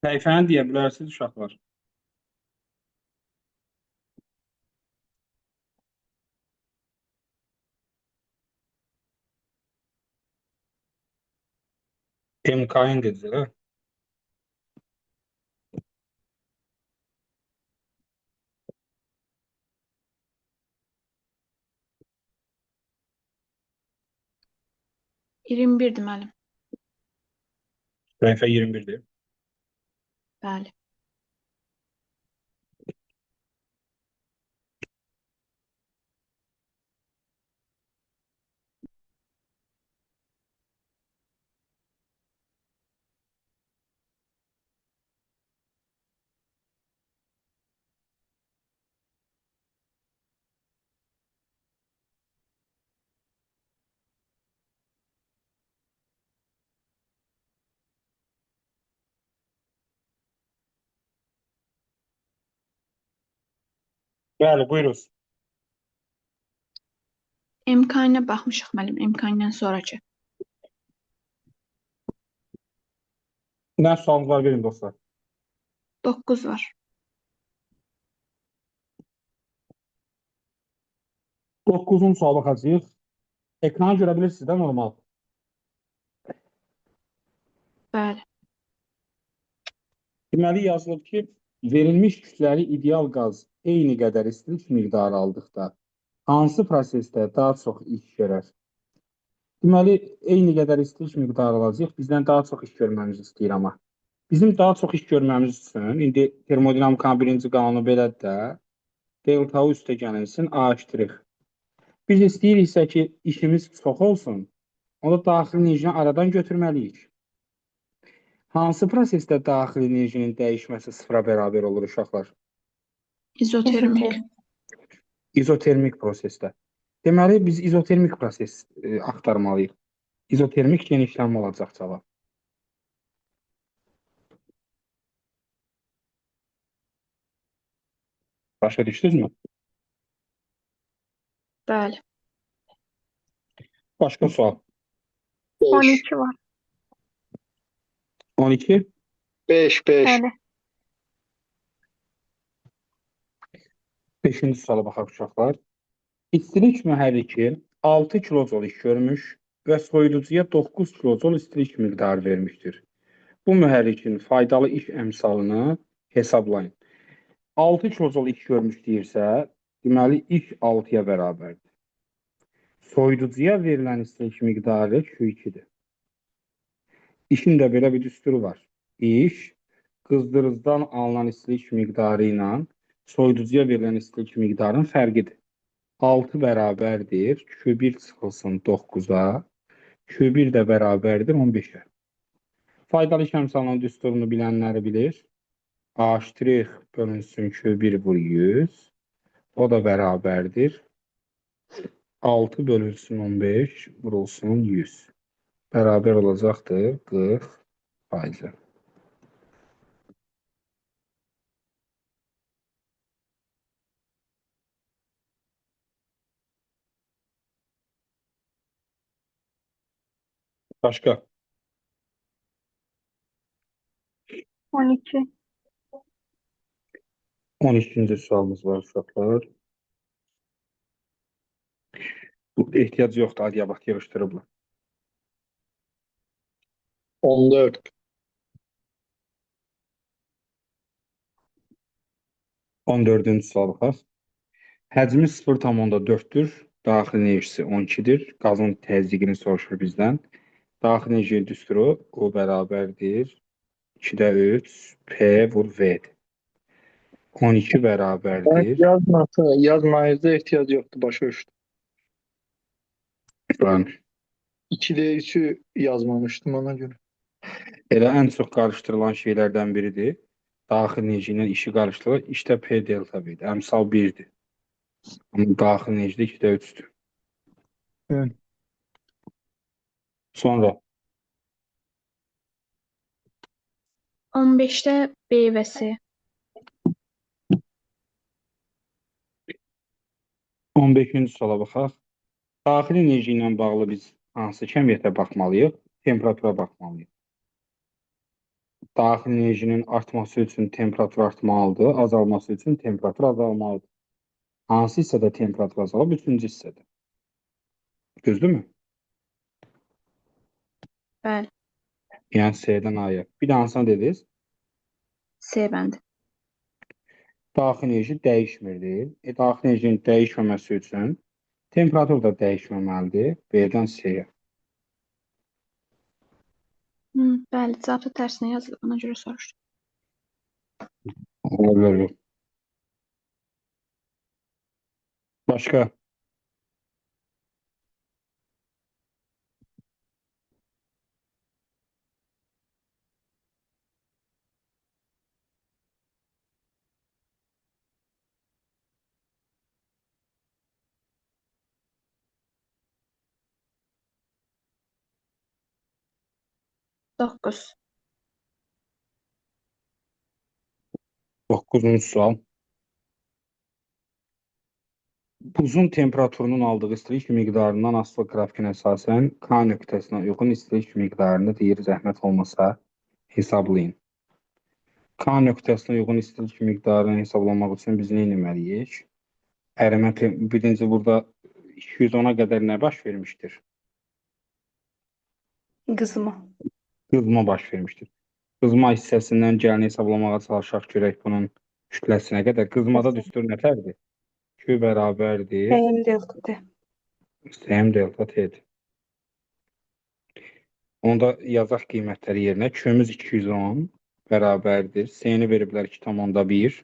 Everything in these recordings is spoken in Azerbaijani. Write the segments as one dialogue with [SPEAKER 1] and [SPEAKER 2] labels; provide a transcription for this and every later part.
[SPEAKER 1] Səhifəni deyə bilərsiniz uşaqlar. MK'nin dedilər, hə?
[SPEAKER 2] 21-dir müəllim.
[SPEAKER 1] Səhifə 21-dir.
[SPEAKER 2] Bəli.
[SPEAKER 1] Bəli, buyuruz.
[SPEAKER 2] MK-nə baxmışıq müəllim, MK-dən sonrakı.
[SPEAKER 1] Nə sualınız var, verin dostlar.
[SPEAKER 2] 9 var.
[SPEAKER 1] 9-cu suala baxacağıq. Ekranı görə bilirsiniz də normal.
[SPEAKER 2] Bəli.
[SPEAKER 1] Deməli yazılıb ki, verilmiş kütləli ideal qaz eyni qədər istilik miqdarı aldıqda hansı prosesdə daha çox iş görər? Deməli, eyni qədər istilik miqdarı alacaq. Bizdən daha çox iş görməmizi istəyir amma. Bizim daha çox iş görməmiz üçün indi termodinamikanın birinci qanunu belədir də, delta U üstə gələnsin A iştirik. Biz istəyiriksə ki, işimiz çox olsun, onda daxili enerjini aradan götürməliyik. Hansı prosesdə daxili enerjinin dəyişməsi sıfıra bərabər olur uşaqlar?
[SPEAKER 2] İzotermik.
[SPEAKER 1] İzotermik prosesdə. Deməli, biz izotermik proses axtarmalıyıq. İzotermik genişlənmə olacaq cavab. Başa düşdünüzmü?
[SPEAKER 2] Bəli.
[SPEAKER 1] Başqa sual.
[SPEAKER 3] 5.
[SPEAKER 2] 12 var.
[SPEAKER 1] 12.
[SPEAKER 3] 5.
[SPEAKER 2] Bəli.
[SPEAKER 1] 5-ci suala baxaq uşaqlar. İstilik mühərriki 6 kilojol iş görmüş və soyuducuya 9 kilojol istilik miqdarı vermişdir. Bu mühərrikin faydalı iş əmsalını hesablayın. 6 kilojol iş görmüş deyirsə, deməli iş 6-ya bərabərdir. Soyuducuya verilən istilik miqdarı Q2-dir. İşin də belə bir düsturu var. İş qızdırıcıdan alınan istilik miqdarı ilə soyuducuya verilən istilik miqdarının fərqidir. 6 bərabərdir, Q1 çıxılsın 9-a, Q1 də bərabərdir 15-ə. Faydalı iş əmsalının düsturunu bilənləri bilir. A' bölünsün Q1 vur 100, o da bərabərdir. 6 bölünsün 15, vurulsun 100. Bərabər olacaqdır 40 faizə. Başqa?
[SPEAKER 2] 12.
[SPEAKER 1] 13-cü sualımız var uşaqlar. Bu ehtiyac yoxdur, adiyabat yığışdırıblar.
[SPEAKER 3] 14.
[SPEAKER 1] 14-cü sual baxaq. Həcmi 0,4-dür, daxil enerjisi 12-dir. Qazın təzyiqini soruşur bizdən. Daxil enerji düsturu O bərabərdir 2-də 3, P vur V-dir. 12
[SPEAKER 3] Ben
[SPEAKER 1] bərabərdir.
[SPEAKER 3] yazmanıza ehtiyac yoktu. Başa düştüm.
[SPEAKER 1] Ben
[SPEAKER 3] 2'de 3'ü yazmamıştım ona göre.
[SPEAKER 1] elə ən çox qarışdırılan şeylərdən biridir. Daxil enerji ilə işi qarışdırılır. İşdə P delta V-dir. Əmsal 1-dir. Amma daxil enerji 2-də 3-dür.
[SPEAKER 3] Evet.
[SPEAKER 1] Sonra
[SPEAKER 2] 15-də B və C.
[SPEAKER 1] 15-ci suala baxaq. Daxil enerji ilə bağlı biz hansı kəmiyyətə baxmalıyıq? Temperatura baxmalıyıq. Daxil enerjinin artması üçün temperatur artmalıdır, azalması üçün temperatur azalmalıdır. Hansı hissədə temperatur azalıb? Üçüncü hissədə. Düzdürmü?
[SPEAKER 2] Bəli.
[SPEAKER 1] Yəni C-dən A-ya. Bir də hansını dediniz?
[SPEAKER 2] C bəndi.
[SPEAKER 1] Daxil enerji dəyişmirdir. Daxil enerjinin dəyişməməsi üçün temperatur da dəyişməməlidir. B-dən C-yə.
[SPEAKER 2] Bəli, cavabda tərsinə yazılıb, ona görə soruşdum.
[SPEAKER 1] Olabilir. Başqa?
[SPEAKER 2] Doqquz.
[SPEAKER 1] 9-cu sual. Buzun temperaturunun aldığı istilik miqdarından asılı qrafikinə əsasən K nöqtəsinə uyğun istilik miqdarını deyir, zəhmət olmasa hesablayın. K nöqtəsinə uyğun istilik miqdarını hesablamaq üçün biz nə etməliyik? Ərimə birinci burada 210-a qədər nə baş vermişdir?
[SPEAKER 2] Qızma.
[SPEAKER 1] Qızma baş vermişdir. Qızma hissəsindən gəlini hesablamağa çalışaq görək bunun kütləsinə qədər. Qızmada düstur nətərdir? Q bərabərdir.
[SPEAKER 2] M delta T.
[SPEAKER 1] M delta T'dir. Onda yazaq qiymətləri yerinə. Q-müz 210 bərabərdir. C-ni veriblər 2,1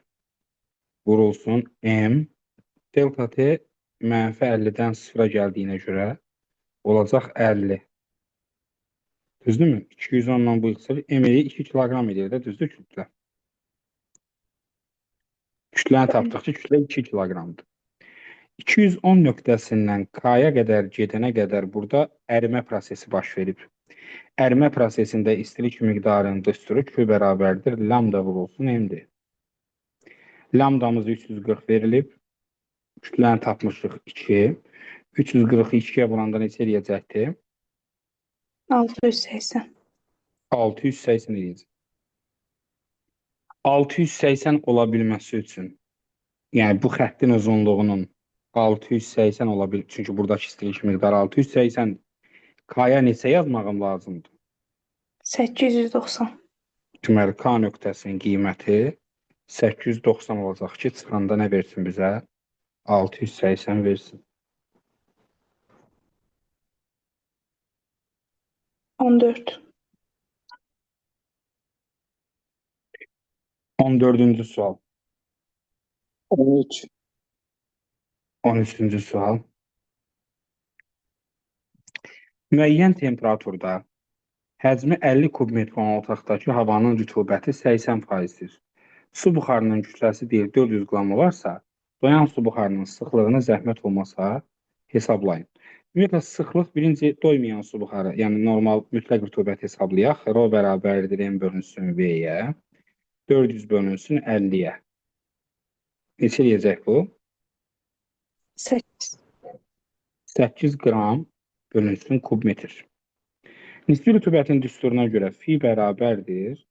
[SPEAKER 1] vurulsun M. Delta T mənfi 50-dən 0-a gəldiyinə görə olacaq 50. Düzdürmü? 210-dan bu yıxılır. M-i 2 kiloqram edir də, düzdür kütlə? Kütləni tapdıq ki, kütlə 2 kiloqramdır. 210 nöqtəsindən K-ya qədər gedənə qədər burada ərimə prosesi baş verib. Ərimə prosesində istilik miqdarının düsturu Q bərabərdir. Lambda vurulsun M-dir. Lambdamız 340 verilib. Kütləni tapmışıq 2. 340-ı 2-yə vuranda neçə eləyəcəkdir?
[SPEAKER 2] 680.
[SPEAKER 1] 680 eləyəcək. 680 ola bilməsi üçün, yəni bu xəttin uzunluğunun 680 ola bilir. Çünki buradakı istilik miqdarı 680. K-ya neçə yazmağım lazımdır?
[SPEAKER 2] 890.
[SPEAKER 1] Deməli, K nöqtəsinin qiyməti 890 olacaq ki, çıxanda nə versin bizə? 680 versin.
[SPEAKER 2] 14.
[SPEAKER 1] 14-cü sual.
[SPEAKER 3] 13.
[SPEAKER 1] 13-cü sual. Müəyyən temperaturda həcmi 50 kubmetr olan otaqdakı havanın rütubəti 80%-dir. Su buxarının kütləsi deyil 400 qram olarsa, doyan su buxarının sıxlığını zəhmət olmasa hesablayın. Ümumiyyətlə, sıxlıq birinci doymayan su buxarı, yəni normal mütləq rütubət hesablayaq. Rho bərabərdir M bölünsün V-yə, 400 bölünsün 50-yə. Neçə eləyəcək bu?
[SPEAKER 2] 8.
[SPEAKER 1] 8 qram bölünsün kubmetr. Nisbi rütubətin düsturuna görə fi bərabərdir.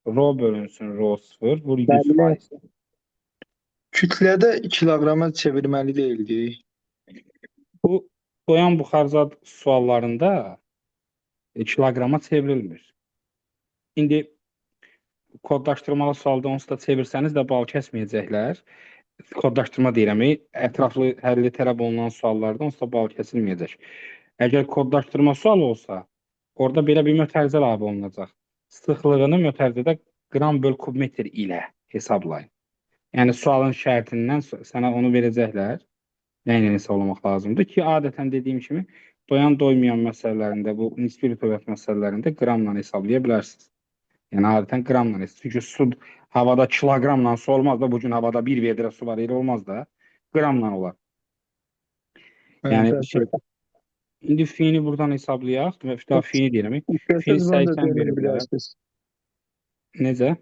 [SPEAKER 1] Rho bölünsün rho 0 vur 100%.
[SPEAKER 3] Kütlədə kiloqrama çevirməli deyildik.
[SPEAKER 1] Bu doyan buxarzad suallarında kiloqrama çevrilmir. İndi kodlaşdırmalı sualda onsuz da çevirsəniz də bal kəsməyəcəklər. Kodlaşdırma deyirəm, ətraflı həlli tələb olunan suallarda onsuz da bal kəsilməyəcək. Əgər kodlaşdırma sualı olsa, orada belə bir mötərizə ləğv olunacaq. Sıxlığını mötərizədə qram böl kubmetr ilə hesablayın. Yəni sualın şərtindən sənə onu verəcəklər. Nə ilə hesablamaq lazımdır ki, adətən dediyim kimi doyan doymayan məsələlərində, bu nisbi rütubət məsələlərində qramla hesablaya bilərsiniz. Yəni adətən qramla hesablaya. Çünki su havada kiloqramla su olmaz da, bugün havada bir vedrə su var, elə olmaz da, qramla olar. Yəni indi fini buradan hesablayaq. Daha fini deyirəm. Fin
[SPEAKER 3] İstəsəz bunu da
[SPEAKER 1] 80
[SPEAKER 3] deməyə
[SPEAKER 1] veriblər.
[SPEAKER 3] bilərsiniz.
[SPEAKER 1] Necə?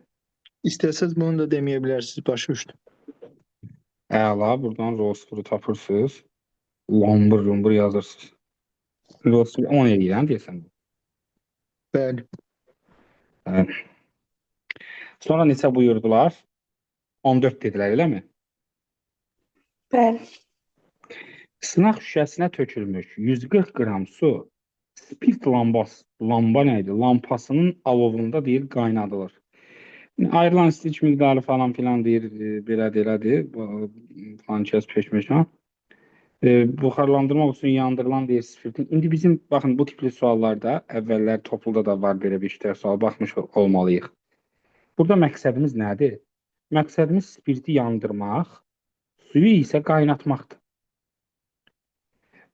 [SPEAKER 3] İstəsəz bunu da deməyə bilərsiniz, başa düşdüm.
[SPEAKER 1] Əla, buradan rho 0-ı tapırsınız. Lambır yazırsınız. Rho 0 10 eləyirəm deyəsən.
[SPEAKER 3] Bəli.
[SPEAKER 1] Sonra neçə buyurdular? 14 dedilər, eləmi?
[SPEAKER 2] Bəli.
[SPEAKER 1] Sınaq şüşəsinə tökülmüş 140 qram su spirt lamba nə idi? Lampasının alovunda deyir qaynadılır. Ayrılan istilik miqdarı falan filan deyir, belədir, elədir. Falan kəs peşmeşan. Buxarlandırmaq üçün yandırılan deyir spirtin. İndi bizim baxın bu tipli suallarda əvvəllər topluda da var belə bir işlər sual baxmış olmalıyıq. Burada məqsədimiz nədir? Məqsədimiz spirti yandırmaq, suyu isə qaynatmaqdır.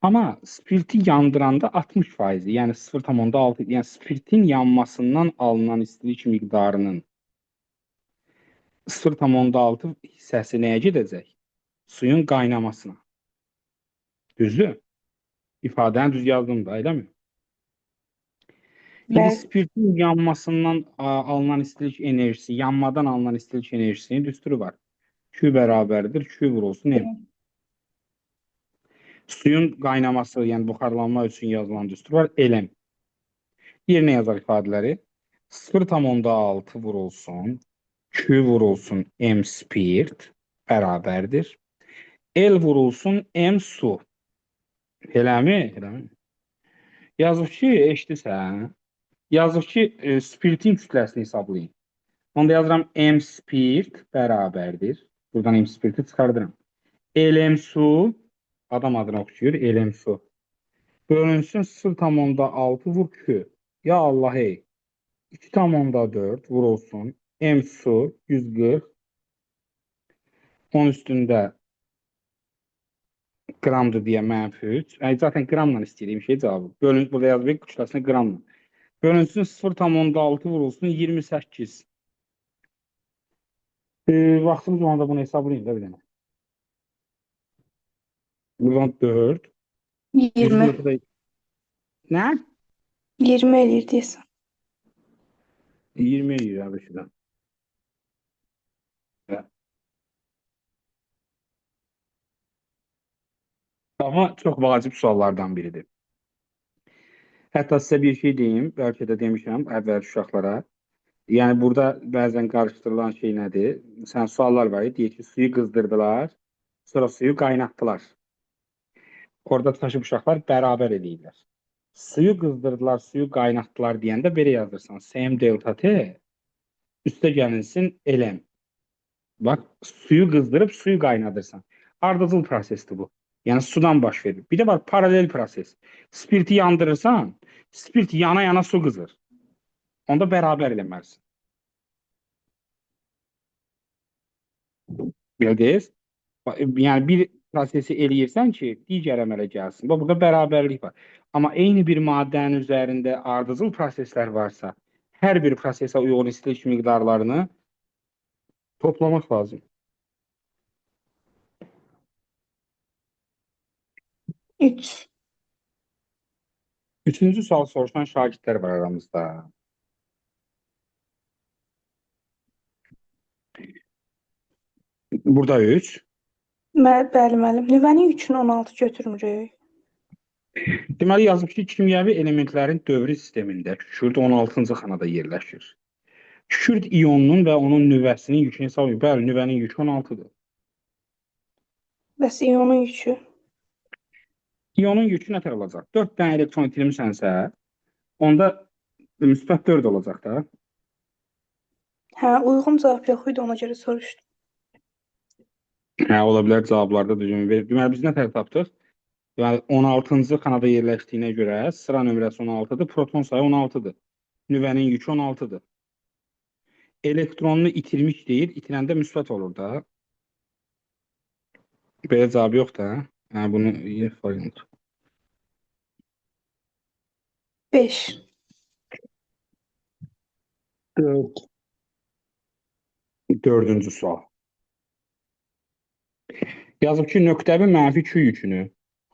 [SPEAKER 1] Amma spirti yandıranda 60%, yəni 0,6, yəni spirtin yanmasından alınan istilik miqdarının 0,6 hissəsi nəyə gedəcək? Suyun qaynamasına. Düzdür? İfadəni düz yazdım da, eləmi? İndi
[SPEAKER 2] Bəli.
[SPEAKER 1] spirtin yanmasından alınan istilik enerjisi, yanmadan alınan istilik enerjisinin düsturu var. Q bərabərdir, Q vurulsun M. Suyun qaynaması, yəni buxarlanma üçün yazılan düstur var, LM. Yerinə yazar ifadələri. 0,6 vurulsun, Q vurulsun, M spirt bərabərdir. L vurulsun, M su. Eləmi? Eləmi? Yazıb ki, eşidirsən. Yazıb ki, spirtin kütləsini hesablayın. Onda yazıram M spirt bərabərdir. Buradan M spirti çıxardıram. LM su, adam adını oxuyur, LM su. Bölünsün 0,6 vur Q. Ya Allah ey. 2,4 vurulsun. M su 140. 10 üstündə qramdır deyə -3. Zaten qramla istəyirəm şey cavabı. Bölün, burada yazılır kütləsini qramla. Bölünsün 0,6 vurulsun 28. Vaxtımız olanda bunu hesablayayım da bir dənə. Buradan 4.
[SPEAKER 2] 20.
[SPEAKER 1] Nə?
[SPEAKER 2] 20 eləyir deyəsən.
[SPEAKER 1] 20 eləyir abi şuradan. Ama çok vacib suallardan biridir. Hətta sizə bir şey deyim, bəlkə də demişəm əvvəl uşaqlara. Yəni burada bəzən qarışdırılan şey nədir? Sən suallar var, deyir ki, suyu qızdırdılar, sonra suyu qaynatdılar. Orada taşıb uşaqlar bərabər edirlər. Suyu qızdırdılar, suyu qaynatdılar deyəndə belə yazırsan. Sm delta T üstə gəlinsin ln. Bax, suyu qızdırıb suyu qaynadırsan. Ardıcıl prosesdir bu. Yəni sudan baş verir. Bir də var paralel proses. Spirti yandırırsan, spirt yana su qızır. Onda bərabər eləməlisin. Bildiniz? Yəni bir prosesi eləyirsən ki, digər əmələ gəlsin. Bax, burada bərabərlik var. Amma eyni bir maddənin üzərində ardıcıl proseslər varsa, hər bir prosesə uyğun istilik miqdarlarını toplamaq lazım.
[SPEAKER 2] 3.
[SPEAKER 1] Üçüncü sual soruşan şagirdlər var aramızda. Burada 3.
[SPEAKER 2] Bəli, müəllim. Nüvənin 3-ünü 16 götürmürük.
[SPEAKER 1] Deməli yazıb ki, kimyəvi elementlərin dövrü sistemində kükürd 16-cı xanada yerləşir. Kükürd iyonunun və onun nüvəsinin yükünü hesablayın. Bəli, nüvənin yükü 16-dır.
[SPEAKER 2] Bəs iyonun yükü?
[SPEAKER 1] İyonun yükü nə tər olacaq? 4 dənə elektron itirmişsənsə, onda müsbət 4 olacaq da.
[SPEAKER 2] Hə, uyğun cavab yox idi, ona görə soruşdum.
[SPEAKER 1] Hə, ola bilər cavablarda düzgün verir. Deməli, biz nə tər tapdıq? Yəni 16-cı xanada yerləşdiyinə görə sıra nömrəsi 16-dır, proton sayı 16-dır. Nüvənin yükü 16-dır. Elektronunu itirmiş deyir, itirəndə müsbət olur da. Belə cavab yox da. Hə, bunu yoxlayın.
[SPEAKER 2] 5.
[SPEAKER 1] 4. Dördüncü sual. Yazıb ki, nöqtəvi mənfi Q yükünü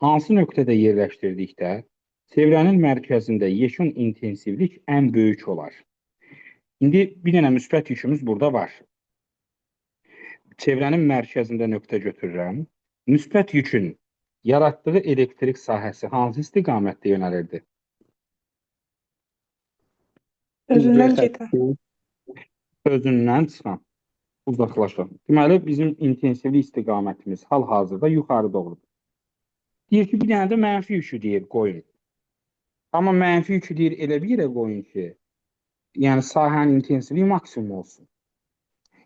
[SPEAKER 1] hansı nöqtədə yerləşdirdikdə çevrənin mərkəzində yeşun intensivlik ən böyük olar? İndi bir dənə müsbət yükümüz burada var. Çevrənin mərkəzində nöqtə götürürəm. Müsbət yükün yaratdığı elektrik sahəsi hansı istiqamətdə yönəlirdi?
[SPEAKER 2] Özündən gedən.
[SPEAKER 1] Özündən çıxan, uzaqlaşan. Deməli, bizim intensivlik istiqamətimiz hal-hazırda yuxarı doğrudur. Deyir ki, bir dənə də mənfi yükü deyir, qoyun. Amma mənfi yükü deyir, elə bir yerə qoyun ki, yəni sahənin intensivliyi maksimum olsun.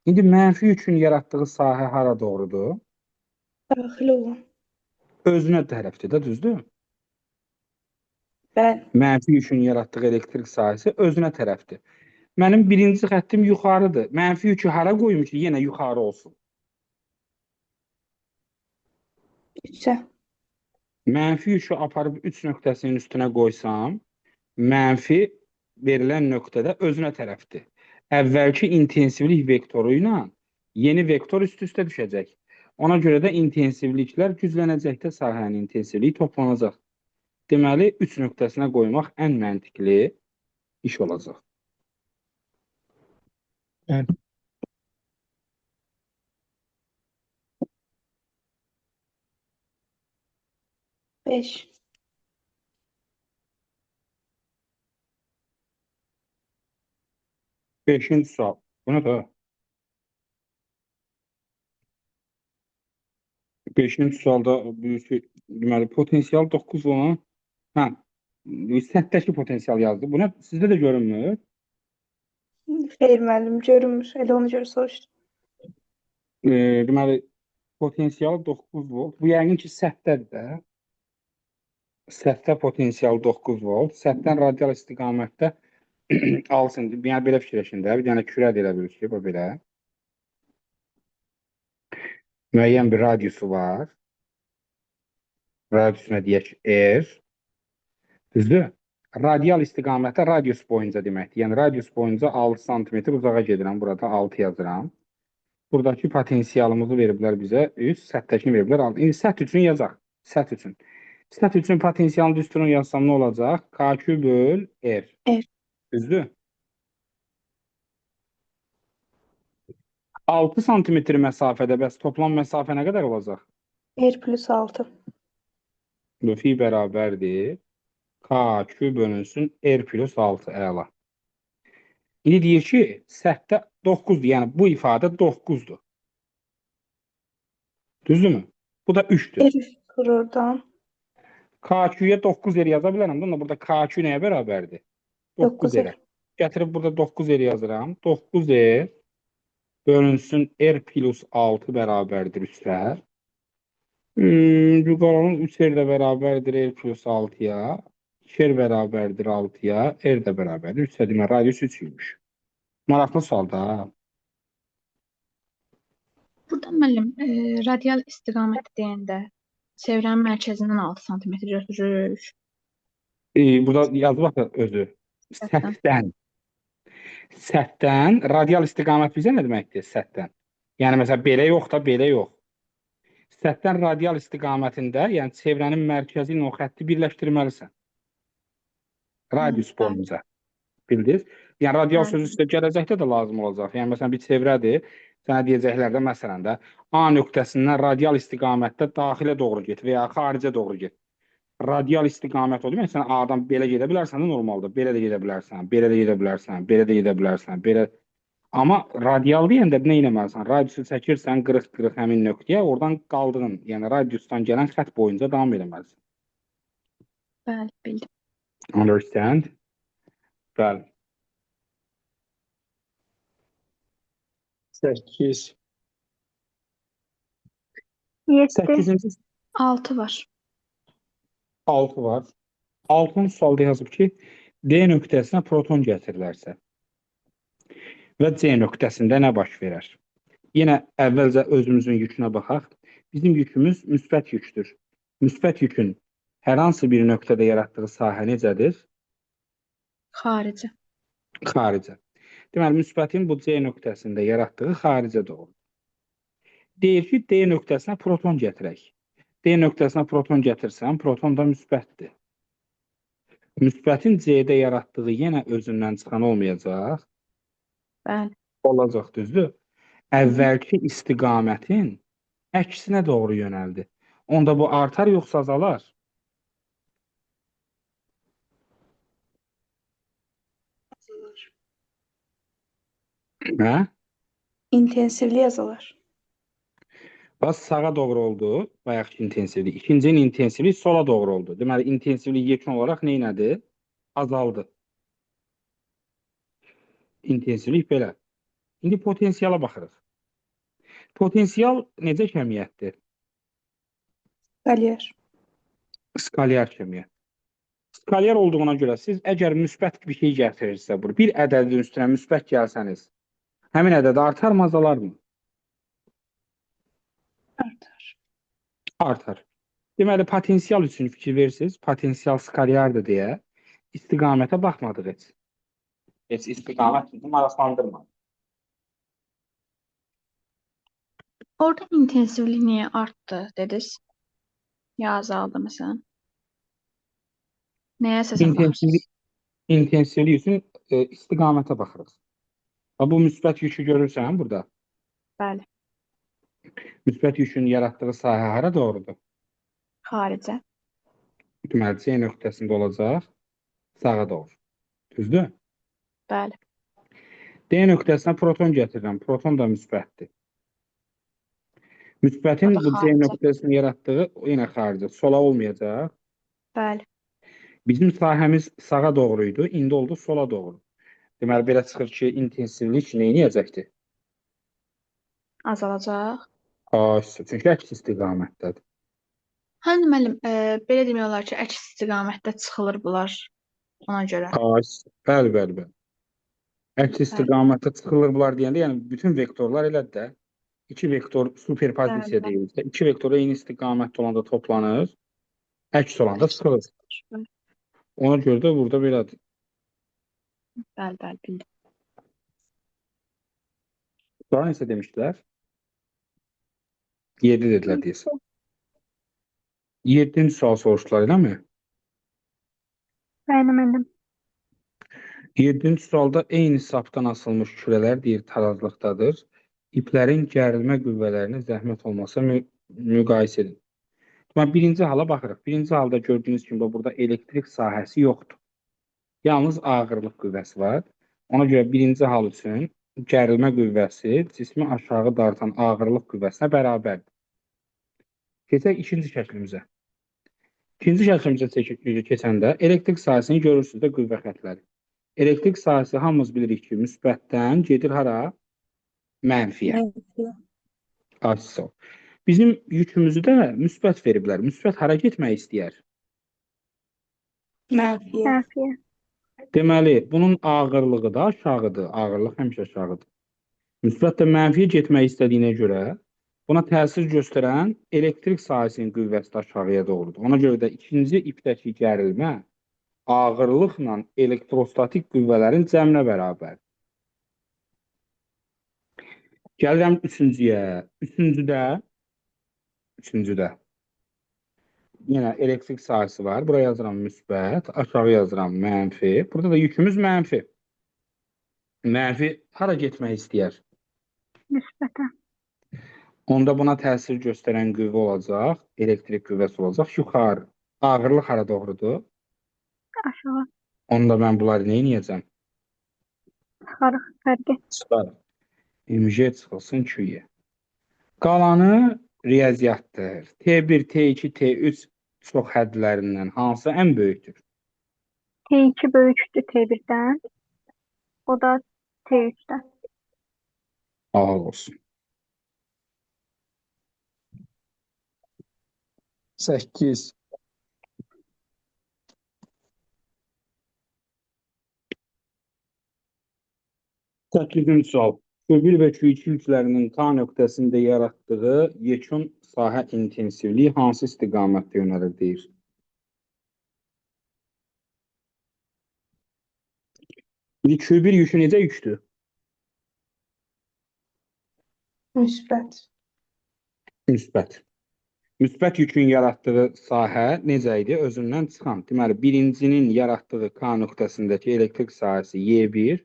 [SPEAKER 1] İndi mənfi yükün yaratdığı sahə hara doğrudur?
[SPEAKER 2] Daxil olan.
[SPEAKER 1] Özünə tərəfdir də, düzdür?
[SPEAKER 2] Bəli.
[SPEAKER 1] Mənfi yükün yaratdığı elektrik sahəsi özünə tərəfdir. Mənim birinci xəttim yuxarıdır. Mənfi yükü hara qoyum ki, yenə yuxarı olsun?
[SPEAKER 2] Üçə.
[SPEAKER 1] Mənfi yükü aparıb 3 nöqtəsinin üstünə qoysam, mənfi verilən nöqtədə özünə tərəfdir. Əvvəlki intensivlik vektoru ilə yeni vektor üst-üstə düşəcək. Ona görə də intensivliklər güclənəcəkdə sahənin intensivliyi toplanacaq. Deməli, 3 nöqtəsinə qoymaq ən məntiqli iş olacaq.
[SPEAKER 3] Yəni,
[SPEAKER 2] 5.
[SPEAKER 1] 5-ci sual. Bu nə də? 5-ci sualda deməli, potensial 9 olan, hə, səttəki potensial yazdı. Bu nə? Sizdə də görünmür?
[SPEAKER 2] Xeyr müəllim, görünmür. Elə ona görə soruşdum.
[SPEAKER 1] Deməli, potensial 9 volt. Bu yəqin ki, səttədir də. Səttə potensial 9 volt. Səttdən radial istiqamətdə alsın. Yəni, belə fikirləşin də. Bir dənə kürədir elə bilir ki, bu belə. Müəyyən bir radiusu var. Radiusuna deyək R. Düzdür? Radial istiqamətdə radius boyunca deməkdir. Yəni, radius boyunca 6 sm uzağa gedirəm. Burada 6 yazıram. Buradakı potensialımızı veriblər bizə 3, səttəkini veriblər 6. İndi sətt üçün yazaq. Sətt üçün. Sətt üçün potensialın düsturunu yazsam nə olacaq? K2 böl R.
[SPEAKER 2] R.
[SPEAKER 1] Düzdür? 6 sm məsafədə bəs toplam məsafə nə qədər olacaq?
[SPEAKER 2] R plus 6.
[SPEAKER 1] Fi bərabərdir. K2 bölünsün R plus 6 əla. İndi deyir ki, səttə 9-dur. Yəni, bu ifadə 9-dur. Düzdürmü? Bu da 3-dür.
[SPEAKER 2] R çıxır oradan.
[SPEAKER 1] K2-yə 9 R yaza bilərəm. Onda burada K2 nəyə bərabərdir? 9 R. Gətirib burada 9 R yazıram. 9 R bölünsün R plus 6 bərabərdir 3-lər. Yuqarının 3 R də bərabərdir R plus 6-ya. 2 R bərabərdir 6-ya. R də bərabərdir 3-ə. Demək, radius 3-ymiş. Maraqlı sual da.
[SPEAKER 2] Burada müəllim, radial istiqamət deyəndə çevrənin mərkəzindən 6 sm götürürük.
[SPEAKER 1] Burada yazılır da özü.
[SPEAKER 2] Səttdən.
[SPEAKER 1] Səttdən radial istiqamət bizə nə deməkdir? Səttdən. Yəni, məsələn, belə yox da, belə yox. Səttdən radial istiqamətində, yəni çevrənin mərkəzi ilə o xətti birləşdirməlisən. Radius boyunca. Bildiniz? Yəni, radial sözü sizə gələcəkdə də lazım olacaq. Yəni, məsələn, bir çevrədir. Sənə deyəcəklər də, məsələn də, A nöqtəsindən radial istiqamətdə daxilə doğru get və ya xaricə doğru get. Radial istiqamət o demək, sən A-dan belə gedə bilərsən də normalda. Belə də gedə bilərsən, belə də gedə bilərsən, belə də gedə bilərsən, belə. Amma radial deyəndə nə etməlisən? Radiusu çəkirsən 40-40 həmin nöqtəyə, oradan qaldığın, yəni radiusdan gələn xətt boyunca davam etməlisən.
[SPEAKER 2] Bəli, bildim.
[SPEAKER 1] Understand? Bəli.
[SPEAKER 3] 8.
[SPEAKER 2] 7.
[SPEAKER 1] 8-ci
[SPEAKER 2] 6 var.
[SPEAKER 1] 6 var. 6-cı sualda yazıb ki, D nöqtəsinə proton gətirilərsə və C nöqtəsində nə baş verər? Yenə əvvəlcə özümüzün yükünə baxaq. Bizim yükümüz müsbət yükdür. Müsbət yükün hər hansı bir nöqtədə yaratdığı sahə necədir?
[SPEAKER 2] Xaricə.
[SPEAKER 1] Xaricə. Deməli, müsbətin bu C nöqtəsində yaratdığı xaricə doğru. Deyir ki, D nöqtəsinə proton gətirək. D nöqtəsinə proton gətirsən, proton da müsbətdir. Müsbətin C-də yaratdığı yenə özündən çıxan olmayacaq.
[SPEAKER 2] Bəli.
[SPEAKER 1] Olacaq, düzdür? Əvvəlki istiqamətin əksinə doğru yönəldi. Onda bu artar yoxsa azalar? Hə?
[SPEAKER 4] İntensivli yazılar.
[SPEAKER 1] Bax sağa doğru oldu. Bayaqki intensivlik. İkincinin intensivlik sola doğru oldu. Deməli intensivlik yekun olaraq nə elədi? Azaldı. İntensivlik belə. İndi potensiala baxırıq. Potensial necə kəmiyyətdir?
[SPEAKER 4] Skalyar.
[SPEAKER 1] Skalyar kəmiyyət. Skalyar olduğuna görə siz əgər müsbət bir şey gətirirsə, bir ədədin üstünə müsbət gəlsəniz, həmin ədəd artarmı, azalarmı?
[SPEAKER 4] Artar.
[SPEAKER 1] Artar. Deməli, potensial üçün fikir verirsiniz. Potensial skalyardır deyə istiqamətə baxmadıq heç. Heç istiqamət bizi maraqlandırmadı.
[SPEAKER 2] Orada intensivlik niyə artdı dediniz? Ya azaldı məsələn? Nəyə əsasən baxırsınız?
[SPEAKER 1] İntensivlik üçün istiqamətə baxırıq. Bu müsbət yükü görürsən burada.
[SPEAKER 2] Bəli.
[SPEAKER 1] Müsbət yükün yaratdığı sahə hara doğrudur?
[SPEAKER 2] Xaricə.
[SPEAKER 1] Deməli, C nöqtəsində olacaq, sağa doğru. Düzdür?
[SPEAKER 2] Bəli.
[SPEAKER 1] D nöqtəsinə proton gətirirəm. Proton da müsbətdir. Müsbətin
[SPEAKER 2] O da
[SPEAKER 1] bu C
[SPEAKER 2] xaricə.
[SPEAKER 1] nöqtəsini yaratdığı yenə xaricə. Sola olmayacaq.
[SPEAKER 2] Bəli.
[SPEAKER 1] Bizim sahəmiz sağa doğruydu, indi oldu sola doğru. Deməli, belə çıxır ki, intensivlik nə edəcəkdir?
[SPEAKER 2] Azalacaq.
[SPEAKER 1] Çünki əks istiqamətdədir.
[SPEAKER 2] Hani müəllim, belə demək olar ki, əks istiqamətdə çıxılır bunlar ona görə.
[SPEAKER 1] Bəli, bəli, bəli. Əks istiqamətdə çıxılır bunlar deyəndə, yəni bütün vektorlar elədir də. İki vektor superpozisiya
[SPEAKER 2] Bəli, bəli.
[SPEAKER 1] deyilsə, iki vektor eyni istiqamətdə olanda toplanır, əks olanda çıxılır.
[SPEAKER 2] Bəli,
[SPEAKER 1] Ona görə də burada belədir.
[SPEAKER 2] bəli, bildim.
[SPEAKER 1] Sonra nəsə demişdilər? 7 dedilər deyəsən. 7-ci sual soruşdular, eləmi?
[SPEAKER 5] Bəli, müəllim.
[SPEAKER 1] 7-ci sualda eyni sapdan asılmış kürələr deyir tarazlıqdadır. İplərin gərilmə qüvvələrini zəhmət olmasa müqayisə edin. Birinci hala baxırıq. Birinci halda gördüyünüz kimi burada elektrik sahəsi yoxdur. Yalnız ağırlıq qüvvəsi var. Ona görə birinci hal üçün gərilmə qüvvəsi cismi aşağı dartan ağırlıq qüvvəsinə bərabərdir. Keçək ikinci şəklimizə. İkinci şəklimizə keçəndə elektrik sahəsini görürsünüz də qüvvə xətləri. Elektrik sahəsi hamımız bilirik ki, müsbətdən gedir hara? Mənfiyə. Açsın. Bizim yükümüzü də müsbət veriblər. Müsbət hara getmək istəyər?
[SPEAKER 4] Mənfiyə.
[SPEAKER 5] Mənfiyə.
[SPEAKER 1] Deməli, bunun ağırlığı da aşağıdır. Ağırlıq həmişə aşağıdır. Müsbət də mənfiyə getmək istədiyinə görə buna təsir göstərən elektrik sahəsinin qüvvəsi də aşağıya doğrudur. Ona görə də ikinci ipdəki gərilmə ağırlıqla elektrostatik qüvvələrin cəminə bərabərdir. Gəlirəm üçüncüyə. Üçüncüdə yenə elektrik sahəsi var. Buraya yazıram müsbət, aşağı yazıram mənfi. Burada da yükümüz mənfi. Mənfi hara getmək istəyər?
[SPEAKER 5] Müsbətə.
[SPEAKER 1] Onda buna təsir göstərən qüvvə olacaq, elektrik qüvvəsi olacaq. Yuxarı. Ağırlıq hara doğrudur?
[SPEAKER 5] Aşağı.
[SPEAKER 1] Onda mən bunları nə edəcəm?
[SPEAKER 5] Çıxarıq. Fərqi.
[SPEAKER 1] Çıxarım. MJ çıxılsın Q-yə. Qalanı riyaziyyatdır. T1, T2, T3 çox hədlərindən hansı ən böyükdür?
[SPEAKER 5] T2 böyükdür T1-dən. O da T3-dən.
[SPEAKER 1] Ağıl olsun.
[SPEAKER 3] 8.
[SPEAKER 1] Səkkizinci sual. Q1 və Q2 yüklərinin K nöqtəsində yaratdığı yekun sahə intensivliyi hansı istiqamətdə yönəlir deyir. Q1 yükü necə yüktür?
[SPEAKER 4] Müsbət.
[SPEAKER 1] Müsbət. Müsbət yükün yaratdığı sahə necə idi? Özündən çıxan. Deməli, birincinin yaratdığı K nöqtəsindəki elektrik sahəsi Y1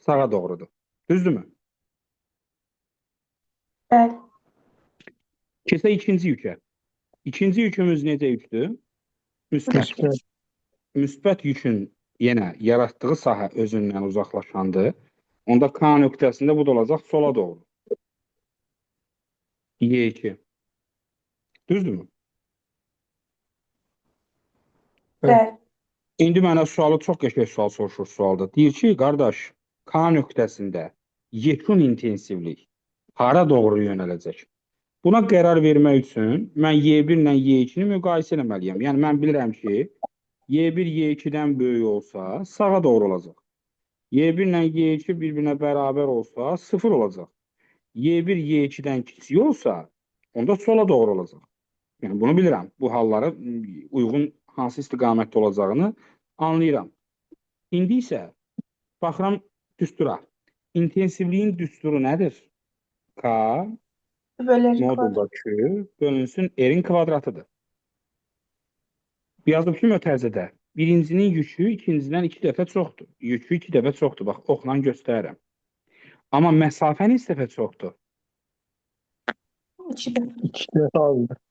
[SPEAKER 1] sağa doğrudur. Düzdürmü?
[SPEAKER 4] Bəli.
[SPEAKER 1] Keçək ikinci yükə. İkinci yükümüz necə yüktür? Müsbət. Müsbət yükün yenə yaratdığı sahə özündən uzaqlaşandır. Onda K nöqtəsində bu da olacaq sola doğru. Y2. Düzdürmü?
[SPEAKER 4] Bəli.
[SPEAKER 1] İndi mənə sualı çox qəşəng sual soruşur sualda. Deyir ki, qardaş, K nöqtəsində yekun intensivlik hara doğru yönələcək? Buna qərar vermək üçün mən Y1 ilə Y2-ni müqayisə etməliyəm. Yəni mən bilirəm ki, Y1 Y2-dən böyük olsa sağa doğru olacaq. Y1 ilə Y2 bir-birinə bərabər olsa 0 olacaq. Y1 Y2-dən kiçik olsa onda sola doğru olacaq. Yəni bunu bilirəm. Bu hallara uyğun hansı istiqamətdə olacağını anlayıram. İndi isə baxıram düstura. İntensivliyin düsturu nədir? K
[SPEAKER 4] Bölərik kvadrat.
[SPEAKER 1] modulda Q bölünsün R-in kvadratıdır. Yazıb ki, mötərizədə birincinin yükü ikincidən 2 dəfə çoxdur. Yükü 2 dəfə çoxdur. Bax, oxla göstərirəm. Amma məsafə neçə dəfə çoxdur?
[SPEAKER 4] 2 dəfə.
[SPEAKER 3] 2 dəfə azdır.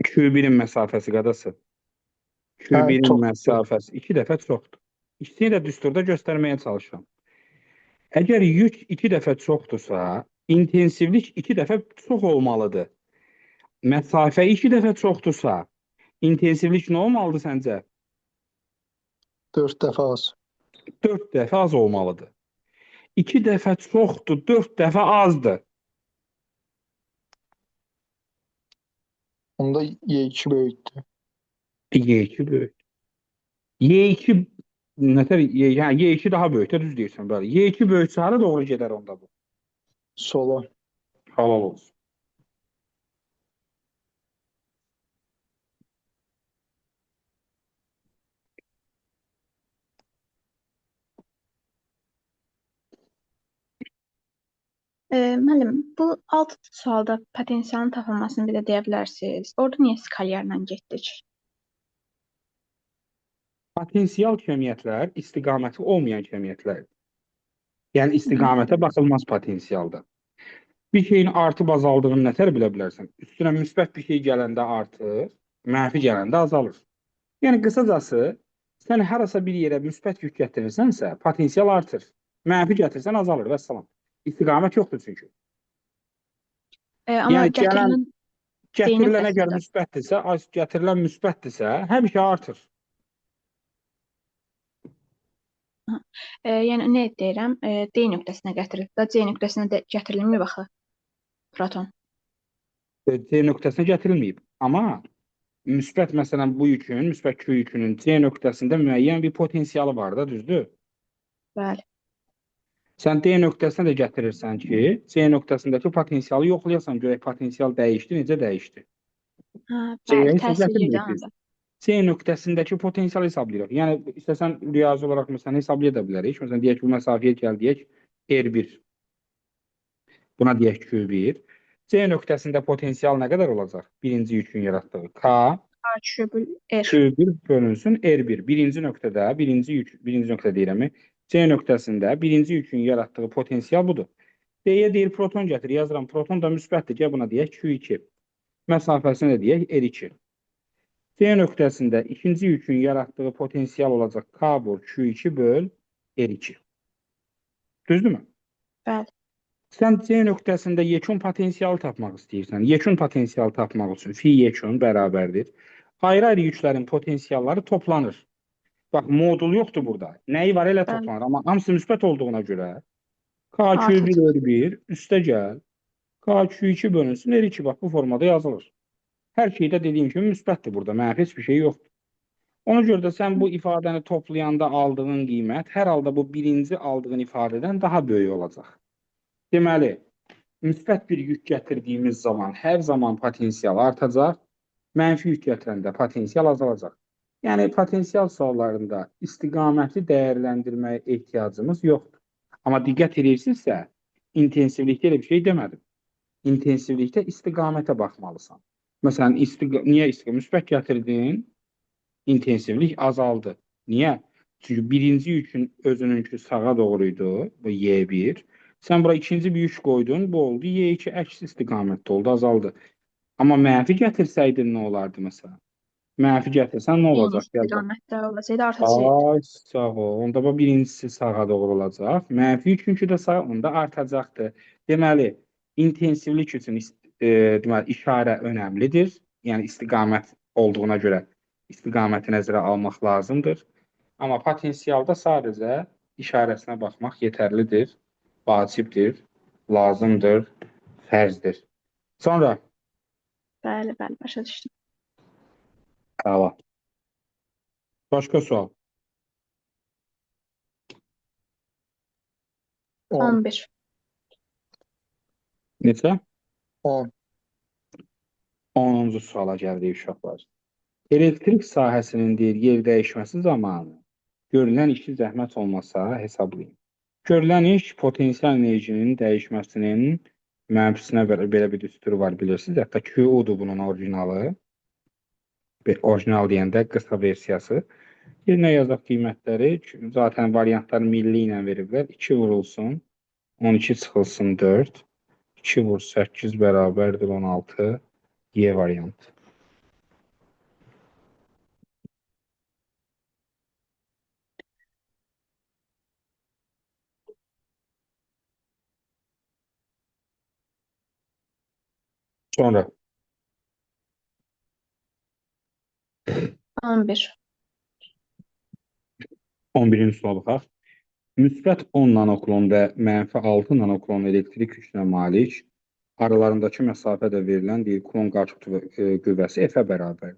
[SPEAKER 1] Q1-in məsafəsi qadası.
[SPEAKER 3] Hə,
[SPEAKER 1] Q1-in
[SPEAKER 3] çox.
[SPEAKER 1] məsafəsi 2 dəfə çoxdur. İkisini də düsturda göstərməyə çalışıram. Əgər yük 2 dəfə çoxdursa, intensivlik 2 dəfə çox olmalıdır. Məsafə 2 dəfə çoxdursa, intensivlik nə olmalıdır səncə?
[SPEAKER 3] 4 dəfə az.
[SPEAKER 1] 4 dəfə az olmalıdır. 2 dəfə çoxdur, 4 dəfə azdır.
[SPEAKER 3] Onda Y2 böyükdür.
[SPEAKER 1] Y2 böyük. Y2 nətər? Yəni Y2 daha böyükdür, düz deyirsən, bəli. Y2 böyüksə hara doğru gedər onda bu?
[SPEAKER 3] Sola.
[SPEAKER 1] Halal olsun.
[SPEAKER 2] Müəllim, bu 6 sualda potensialın tapılmasını bir də deyə bilərsiniz. Orada niyə skalyarla getdik?
[SPEAKER 1] Potensial kəmiyyətlər istiqaməti olmayan kəmiyyətlərdir. Yəni istiqamətə baxılmaz potensialda. Bir şeyin artıb azaldığını nətər bilə bilərsən? Üstünə müsbət bir şey gələndə artır, mənfi gələndə azalır. Yəni qısacası, sən harasa bir yerə müsbət yük gətirirsənsə, potensial artır. Mənfi gətirsən azalır, vəssalam. İstiqamət yoxdur çünki.
[SPEAKER 2] Amma
[SPEAKER 1] Yəni gələn gətirilən
[SPEAKER 2] nöqtəsində
[SPEAKER 1] əgər müsbətdirsə, gətirilən müsbətdirsə, həmişə artır.
[SPEAKER 2] yəni nə deyirəm? D nöqtəsinə gətirilib də C nöqtəsinə də gətirilmir axı proton.
[SPEAKER 1] C nöqtəsinə gətirilməyib. Amma müsbət məsələn bu yükün, müsbət Q yükünün C nöqtəsində müəyyən bir potensialı var da, düzdür?
[SPEAKER 2] Bəli.
[SPEAKER 1] Sən D nöqtəsinə də gətirirsən ki, C nöqtəsindəki potensialı yoxlayasan, görək potensial dəyişdi, necə dəyişdi?
[SPEAKER 2] Bəli, təsir edir onda.
[SPEAKER 1] C nöqtəsindəki potensialı hesablayırıq. Yəni istəsən riyazi olaraq məsələn hesablaya da bilərik. Məsələn deyək ki, bu məsafəyə gəl deyək R1. Buna deyək Q1. C nöqtəsində potensial nə qədər olacaq? Birinci yükün yaratdığı K
[SPEAKER 2] R.
[SPEAKER 1] Q1 bölünsün R1. Birinci nöqtədə, birinci nöqtə deyirəm. C nöqtəsində birinci yükün yaratdığı potensial budur. D-yə deyir proton gətir, yazıram. Proton da müsbətdir. Gəl buna deyək Q2. Məsafəsini də deyək R2. C nöqtəsində ikinci yükün yaratdığı potensial olacaq K böl Q2 böl R2. Düzdürmü?
[SPEAKER 2] Bəli.
[SPEAKER 1] Sən C nöqtəsində yekun potensialı tapmaq istəyirsən. Yekun potensialı tapmaq üçün fi yekun bərabərdir. Ayrı-ayrı yüklərin potensialları toplanır. Bax, modul yoxdur burada. Nəyi var elə toplanır. Amma hamısı müsbət olduğuna görə K2 1 üstə gəl. K2 bölünsün R2. Bax, bu formada yazılır. Hər şeydə dediyim kimi müsbətdir burada. Mənfi heç bir şey yoxdur. Ona görə də sən bu ifadəni toplayanda aldığın qiymət hər halda bu birinci aldığın ifadədən daha böyük olacaq. Deməli, müsbət bir yük gətirdiyimiz zaman hər zaman potensial artacaq, mənfi yük gətirəndə potensial azalacaq. Yəni, potensial suallarında istiqaməti dəyərləndirməyə ehtiyacımız yoxdur. Amma diqqət edirsinizsə, intensivlikdə elə bir şey demədim. İntensivlikdə istiqamətə baxmalısan. Məsələn, niyə müsbət gətirdin? İntensivlik azaldı. Niyə? Çünki birinci yükün özününki sağa doğruydu, bu Y1. Sən bura ikinci bir yük qoydun, bu oldu. Y2 əks istiqamətdə oldu, azaldı. Amma mənfi gətirsəydin nə olardı məsələn? Mənfi gətirsən nə
[SPEAKER 2] Eyni
[SPEAKER 1] olacaq? Gəl bax.
[SPEAKER 2] istiqamətdə olsaydı artacaqdı.
[SPEAKER 1] Ay, sağ ol. Onda bu birincisi sağa doğru olacaq. Mənfi üçüncü də sağa, onda artacaqdır. Deməli, intensivlik üçün deməli, işarə önəmlidir. Yəni istiqamət olduğuna görə istiqaməti nəzərə almaq lazımdır. Amma potensialda sadəcə işarəsinə baxmaq yetərlidir, vacibdir, lazımdır, fərzdir. Sonra,
[SPEAKER 2] Bəli, bəli, başa düşdüm.
[SPEAKER 1] əla. Başqa sual.
[SPEAKER 2] 11.
[SPEAKER 1] Neçə?
[SPEAKER 3] 10.
[SPEAKER 1] 10-cu suala gəldik uşaqlar. Elektrik sahəsinin yer dəyişməsi zamanı görülən işi zəhmət olmasa hesablayın. Görülən iş potensial enerjinin dəyişməsinin mənfisinə belə bir düsturu var, bilirsiniz. Hətta QU-dur bunun orijinalı. Orijinal deyəndə qısa versiyası. Yerinə yazaq qiymətləri. Zaten variantlar milli ilə veriblər. 2 vurulsun, 12 çıxılsın 4. 2 vur 8 bərabərdir 16. Y variantı. Sonra
[SPEAKER 2] 11.
[SPEAKER 1] 11-ci suala baxaq. Müsbət 10 nanoklon və mənfi 6 nanoklon elektrik gücünə malik aralarındakı məsafədə verilən klon qaçıq qüvvəsi F-ə bərabər.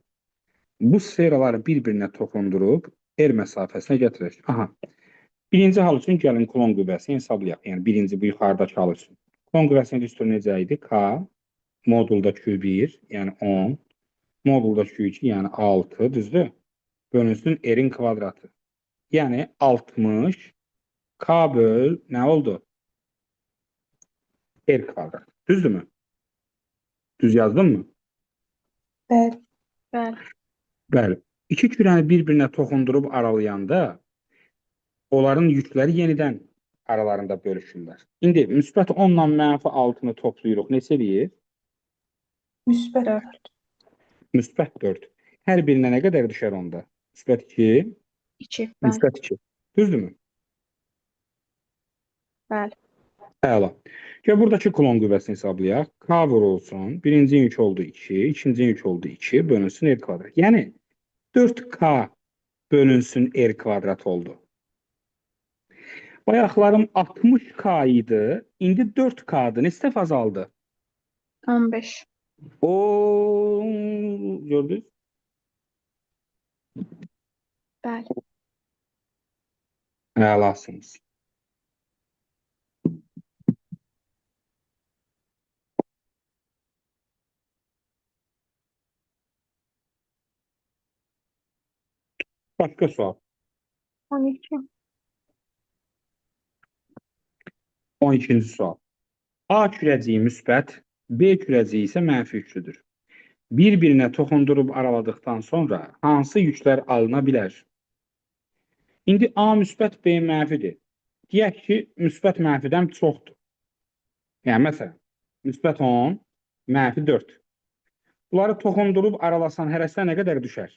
[SPEAKER 1] Bu sferaları bir-birinə toxundurub R məsafəsinə gətirir. Aha. Birinci hal üçün gəlin klon qüvvəsini hesablayaq. Yəni birinci bu yuxarıdakı hal üçün. Klon qüvvəsinin düsturu necə idi? K modulda Q1, yəni 10, modulda Q2, yəni 6, düzdür? Bölünsün R-in kvadratı. Yəni 60 K böl nə oldu? R kvadrat. Düzdürmü? Düz yazdın mı?
[SPEAKER 4] Bəli.
[SPEAKER 2] Bəli.
[SPEAKER 1] Bəli. İki kürəni bir-birinə toxundurub aralayanda onların yükləri yenidən aralarında bölüşürlər. İndi müsbət 10 ilə mənfi 6-nı toplayırıq. Neçə eləyir?
[SPEAKER 4] Müsbət 4.
[SPEAKER 1] Müsbət 4. Hər birinə nə qədər düşər onda? Müsbət 2,
[SPEAKER 2] 2. Bəli.
[SPEAKER 1] müsbət 2. Düzdürmü?
[SPEAKER 2] Bəli.
[SPEAKER 1] Əla. Gəl buradakı klon qüvvəsini hesablayaq. K vurulsun. Birinci yük oldu 2, ikinci yük oldu 2, bölünsün R kvadrat. Yəni 4K bölünsün R kvadrat oldu. Bayaqlarım 60K idi, indi 4K'dır. Neçə dəfə azaldı?
[SPEAKER 2] 15.
[SPEAKER 1] O, gördünüz?
[SPEAKER 2] Bəli.
[SPEAKER 1] Əlasınız. Başqa sual.
[SPEAKER 5] 12.
[SPEAKER 1] 12-ci sual. A kürəciyi müsbət, B kürəciyi isə mənfi yüklüdür. Bir-birinə toxundurub araladıqdan sonra hansı yüklər alına bilər? İndi A müsbət, B mənfidir. Deyək ki, müsbət mənfidən çoxdur. Yəni, məsələn, müsbət 10, mənfi 4. Bunları toxundurub aralasan hərəsinə nə qədər düşər?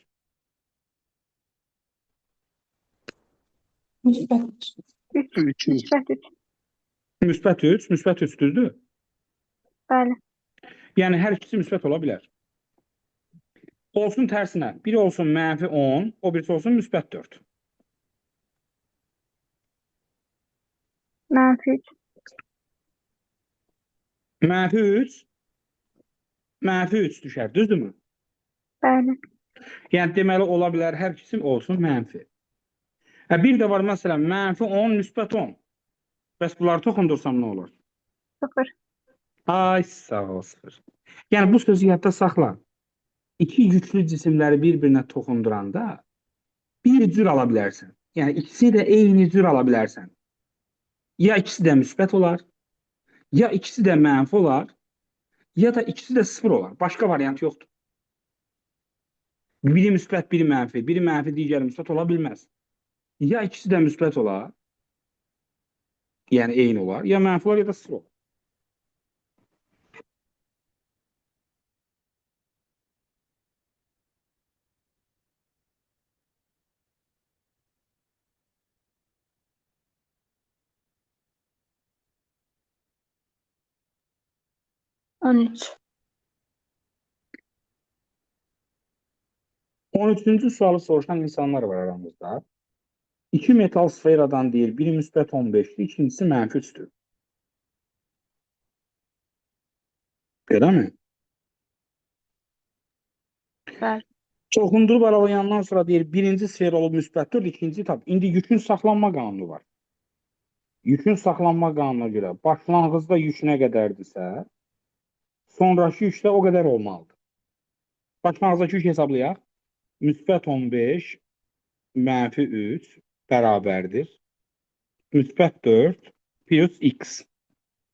[SPEAKER 4] Müsbət
[SPEAKER 5] 3.
[SPEAKER 3] 3.
[SPEAKER 5] Müsbət 3.
[SPEAKER 1] Müsbət 3, müsbət 3 düzdür?
[SPEAKER 5] Bəli.
[SPEAKER 1] Yəni, hər ikisi müsbət ola bilər. Olsun tərsinə, biri olsun mənfi 10, o birisi olsun müsbət 4.
[SPEAKER 5] Mənfi 3.
[SPEAKER 1] Mənfi 3, mənfi 3 düşər, düzdürmü?
[SPEAKER 5] Bəli.
[SPEAKER 1] Yəni, deməli, ola bilər, hər ikisi olsun mənfi. Bir də var, məsələn, mənfi 10, müsbət 10. Bəs bunları toxundursam nə olur?
[SPEAKER 5] 0.
[SPEAKER 1] Ay, sağ ol, 0. Yəni, bu sözü yadda saxla. İki yüklü cisimləri bir-birinə toxunduranda bir cür ala bilərsən. Yəni, ikisi də eyni cür ala bilərsən. Ya ikisi də müsbət olar, ya ikisi də mənfi olar, ya da ikisi də 0 olar. Başqa variant yoxdur. Biri müsbət, biri mənfi, digəri müsbət ola bilməz. Ya ikisi də müsbət olar, yəni eyni olar, ya mənfi olar, ya da 0 olar.
[SPEAKER 2] 13.
[SPEAKER 1] 13-cü sualı soruşan insanlar var aramızda. İki metal sferadan deyir, biri müsbət 15'dir, ikincisi mənfi 3'dür. Elə mi?
[SPEAKER 2] Bəli.
[SPEAKER 1] Çoxundurub aralayandan sonra deyir, birinci sfer olub müsbət 4, ikinci tab. İndi yükün saxlanma qanunu var. Yükün saxlanma qanununa görə başlanğıcda yük nə qədərdirsə, sonraki yük də o qədər olmalıdır. Başlanğıcdakı yük hesablayaq. Müsbət 15 mənfi 3 bərabərdir. Müsbət 4 plus x.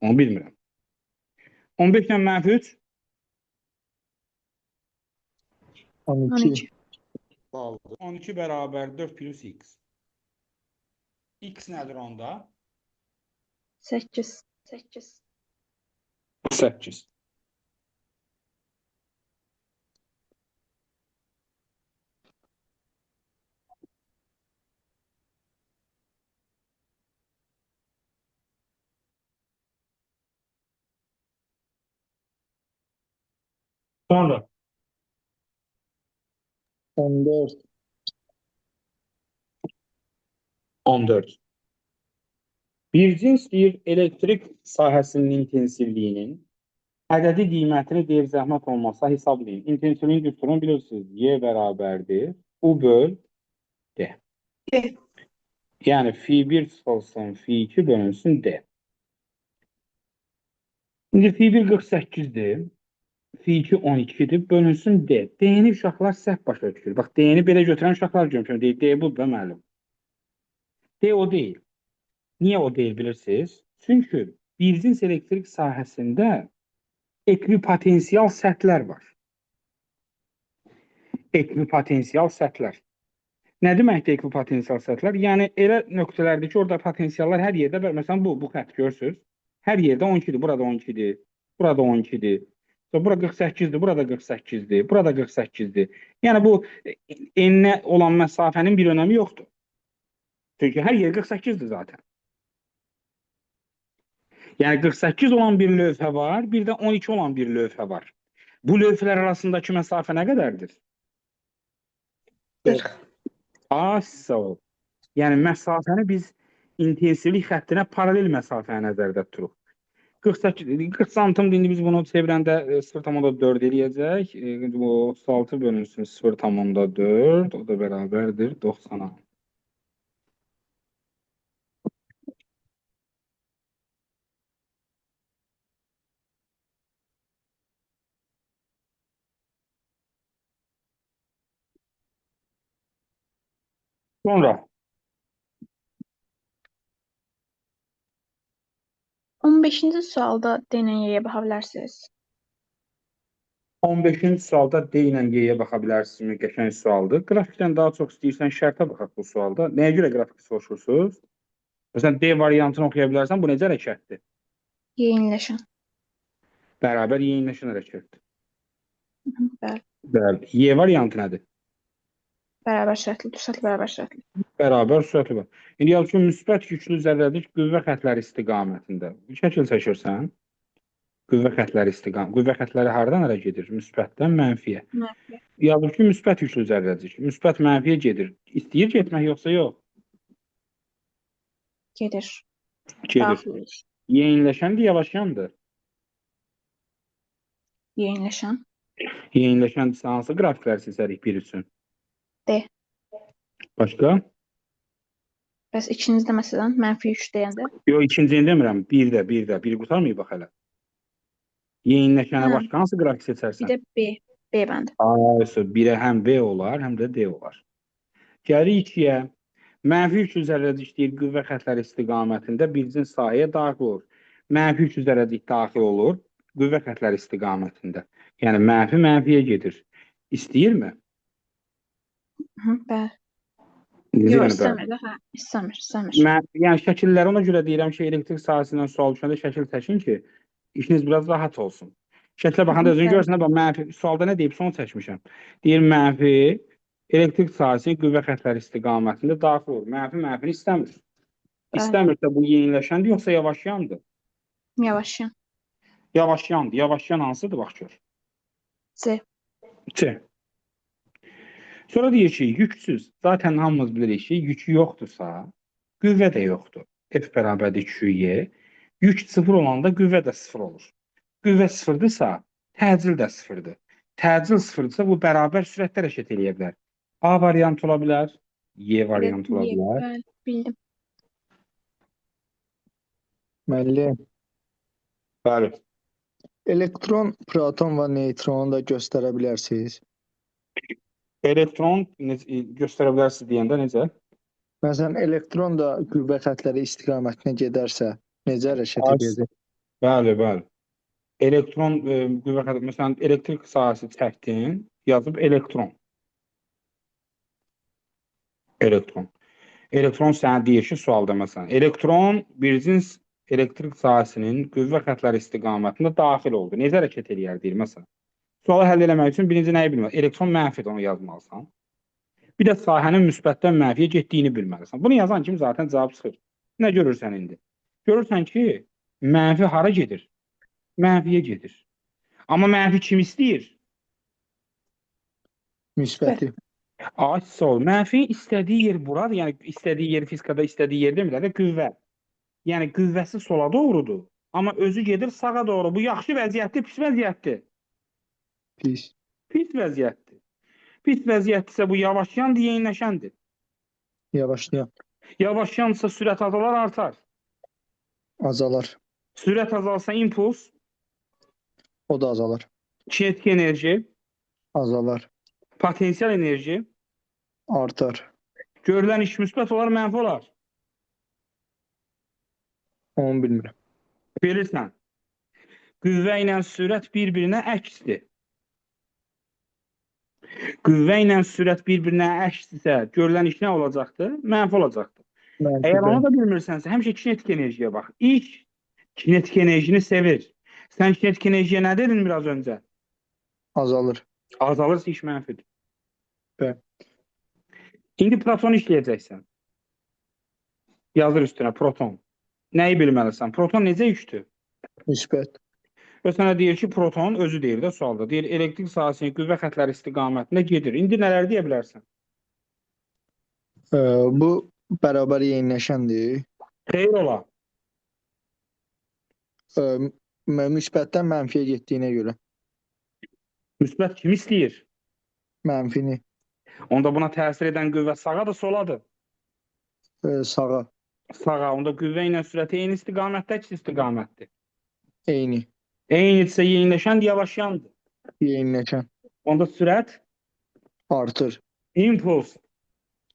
[SPEAKER 1] Onu bilmirəm. 15 ilə mənfi 3
[SPEAKER 3] 12.
[SPEAKER 2] 12.
[SPEAKER 1] 12 bərabər 4 plus x. X nədir onda?
[SPEAKER 2] 8. 8.
[SPEAKER 1] 8. Sonra
[SPEAKER 3] 14.
[SPEAKER 1] 14. Bir cins bir elektrik sahəsinin intensivliyinin ədədi qiymətini deyir zəhmət olmasa hesablayın. İntensivliyin düsturunu bilirsiniz. Y bərabərdir. U böl D.
[SPEAKER 4] D.
[SPEAKER 1] Yəni fi1 olsun, fi2 bölünsün D. İndi fi1 48'dir. Fi2 12'dir. Bölünsün D. D-ni uşaqlar səhv başa düşür. Bax, D-ni belə götürən uşaqlar görmüşəm. D budur da müəllim. D o deyil. Niyə o deyil bilirsiniz? Çünki bir cins elektrik sahəsində ekvipotensial səthlər var. Ekvipotensial səthlər. Nə deməkdir ekvipotensial səthlər? Yəni elə nöqtələrdir ki, orada potensiallar hər yerdə var. Məsələn, bu xətt görürsünüz. Hər yerdə 12'dir, burada 12'dir, burada 12'dir. Bura 48'dir, burada 48'dir, burada 48'dir. Yəni bu enə olan məsafənin bir önəmi yoxdur. Çünki hər yer 48'dir zaten. Yəni 48 olan bir lövhə var, bir də 12 olan bir lövhə var. Bu lövhələr arasındakı məsafə nə qədərdir?
[SPEAKER 4] 40.
[SPEAKER 1] Sağ ol. Yəni məsafəni biz intensivlik xəttinə paralel məsafəyə nəzərdə tuturuq. 40 santimdir, indi biz bunu çevirəndə 0,4 eləyəcək. Bu 36 bölünsün 0,4, o da bərabərdir 90'a. Sonra
[SPEAKER 2] 15-ci sualda denəyə baxa bilərsiniz.
[SPEAKER 1] 15-ci sualda D ilə Y-yə baxa bilərsinizmi? Qəşəng sualdır. Qrafikdən daha çox istəyirsən şərtə baxaq bu sualda. Nəyə görə qrafik soruşursunuz? Məsələn, D variantını oxuya bilərsən, bu necə hərəkətdir?
[SPEAKER 2] Yeyinləşən.
[SPEAKER 1] Bərabər yeyinləşən hərəkətdir.
[SPEAKER 2] Bəli.
[SPEAKER 1] Bəli. Y variantı nədir?
[SPEAKER 2] Bərabər şərtli, düzəltli bərabər şərtli.
[SPEAKER 1] Bərabər sürətli var. İndi yazıq ki, müsbət yüklü zərrədik qüvvə xətləri istiqamətində. Şəkil çəkirsən, qüvvə xətləri hardan hara gedir? Müsbətdən mənfiyə.
[SPEAKER 2] Mənfi.
[SPEAKER 1] Yazıq ki, müsbət yüklü zərrədik. Müsbət mənfiyə gedir. İstəyir getmək yoxsa yox?
[SPEAKER 2] Gedir.
[SPEAKER 1] Gedir.
[SPEAKER 2] Daxil.
[SPEAKER 1] Yeyinləşəndir, yavaşyandır.
[SPEAKER 2] Yeyinləşən.
[SPEAKER 1] Yeyinləşəndirsə hansı qrafiklər seçərik bir üçün?
[SPEAKER 2] D.
[SPEAKER 1] Başqa?
[SPEAKER 2] Bəs ikincide məsələn, mənfi 3 deyəndə.
[SPEAKER 1] Yox, ikincini demirəm. Bir qutarmayıb bax hələ. Yeyinləşənə
[SPEAKER 2] Hə.
[SPEAKER 1] başqa hansı qrafik
[SPEAKER 2] Bir
[SPEAKER 1] seçərsən?
[SPEAKER 2] də B. B bəndi.
[SPEAKER 1] Birə həm B olar, həm də D olar. Gəlirik 2-yə. Mənfi 3 zərrəcik deyir, qüvvə xətləri istiqamətində bir cins sahəyə daxil olur. Mənfi 3 zərrəcik daxil olur, qüvvə xətləri istiqamətində. Yəni mənfi mənfiyə gedir. İstəyirmi?
[SPEAKER 2] Bəli.
[SPEAKER 1] Necə
[SPEAKER 2] Yox,
[SPEAKER 1] yəni bəli?
[SPEAKER 2] istəmir də, hə. İstəmir.
[SPEAKER 1] Yəni şəkilləri ona görə deyirəm ki, elektrik sahəsindən sual düşəndə şəkil çəkin ki, işiniz biraz rahat olsun. Şəklə baxanda özün
[SPEAKER 2] Bəli.
[SPEAKER 1] görürsən, bax mənfi sualda nə deyib, son çəkmişəm. Deyir mənfi elektrik sahəsinin qüvvə xətləri istiqamətində daxil olur. Mənfini istəmir.
[SPEAKER 2] Bəli.
[SPEAKER 1] İstəmirsə bu yeyinləşəndir, yoxsa yavaşyandır?
[SPEAKER 2] Yavaşyan.
[SPEAKER 1] Yavaşlayandır. Yavaşlayan hansıdır? Bax gör.
[SPEAKER 2] C.
[SPEAKER 1] C. Sonra deyir ki, yüksüz. Zaten hamımız bilirik ki, yükü yoxdursa, qüvvə də yoxdur. F bərabərdir Q-Y. Yük sıfır olanda qüvvə də sıfır olur. Qüvvə sıfırdırsa, təcil də sıfırdır. Təcil sıfırdırsa, bu bərabər sürətdə hərəkət edə bilər. A variantı ola bilər, Y variantı ola
[SPEAKER 2] Y.
[SPEAKER 1] bilər.
[SPEAKER 2] Bəli, bildim.
[SPEAKER 3] Müəllim,
[SPEAKER 1] Bəli.
[SPEAKER 3] elektron, proton və neytronu da göstərə bilərsiniz.
[SPEAKER 1] Elektron göstərə bilərsiniz deyəndə necə?
[SPEAKER 3] Məsələn, elektron da qüvvə xətləri istiqamətinə gedərsə, necə hərəkət edəcək?
[SPEAKER 1] Bəli, bəli. Elektron qüvvə xətti, məsələn, elektrik sahəsi çəkdin, yazıb elektron. Elektron. Elektron sənə deyir ki, sualda məsələn, elektron bir cins elektrik sahəsinin qüvvə xətləri istiqamətində daxil oldu. Necə hərəkət eləyər deyir məsələn. Sualı həll etmək üçün birinci nəyi bilməlisən? Elektron mənfidir, onu yazmalısan. Bir də sahənin müsbətdən mənfiyə getdiyini bilməlisən. Bunu yazan kimi zaten cavab çıxır. Nə görürsən indi? Görürsən ki, mənfi hara gedir? Mənfiyə gedir. Amma mənfi kim istəyir?
[SPEAKER 3] Müsbəti.
[SPEAKER 1] Ay sol. Mənfi istədiyi yer buradır. Yəni istədiyi yer fizikada istədiyi yer demirlər də qüvvə. Yəni qüvvəsi sola doğrudur. Amma özü gedir sağa doğru. Bu yaxşı vəziyyətdir, pis vəziyyətdir.
[SPEAKER 3] Pis.
[SPEAKER 1] Pis vəziyyətdir. Pis vəziyyətdirsə bu yavaşlayandır, yeyinləşəndir.
[SPEAKER 3] Yavaşlayan.
[SPEAKER 1] Yavaşlayansa sürət azalar, artar.
[SPEAKER 3] Azalar.
[SPEAKER 1] Sürət azalsa impuls,
[SPEAKER 3] O da azalar.
[SPEAKER 1] kinetik enerji,
[SPEAKER 3] Azalar.
[SPEAKER 1] potensial enerji,
[SPEAKER 3] Artar.
[SPEAKER 1] görülən iş müsbət olar, mənfi olar.
[SPEAKER 3] Onu bilmirəm.
[SPEAKER 1] Bilirsən. Qüvvə ilə sürət bir-birinə əksdir. Qüvvə ilə sürət bir-birinə əksdirsə, görülən iş nə olacaqdır? Mənfi olacaqdır. Əgər onu da bilmirsənsə, həmişə kinetik enerjiyə bax. İş kinetik enerjini sevir. Sən kinetik enerjiyə nə dedin biraz öncə?
[SPEAKER 3] Azalır.
[SPEAKER 1] Azalırsa iş mənfidir.
[SPEAKER 3] Bəli.
[SPEAKER 1] İndi proton işləyəcəksən. Yazır üstünə proton. Nəyi bilməlisən? Proton necə yükdür?
[SPEAKER 3] Müsbət.
[SPEAKER 1] Və sənə deyir ki, proton özü deyir də sualda. Deyir, elektrik sahəsinin qüvvə xətləri istiqamətində gedir. İndi nələr deyə bilərsən?
[SPEAKER 3] Bu bərabər yeyinləşəndir.
[SPEAKER 1] Xeyr ola.
[SPEAKER 3] Müsbətdən mənfiyə getdiyinə görə.
[SPEAKER 1] Müsbət kim istəyir?
[SPEAKER 3] Mənfini
[SPEAKER 1] Onda buna təsir edən qüvvə sağadır, soladır.
[SPEAKER 3] sağa.
[SPEAKER 1] Sağa. Onda qüvvə ilə sürəti eyni istiqamətdə, iki istiqamətdir.
[SPEAKER 3] Eyni.
[SPEAKER 1] Eynidirsə yeyinləşən, yavaşlayandır.
[SPEAKER 3] Yeyinləşən.
[SPEAKER 1] Onda sürət,
[SPEAKER 3] Artır.
[SPEAKER 1] impuls,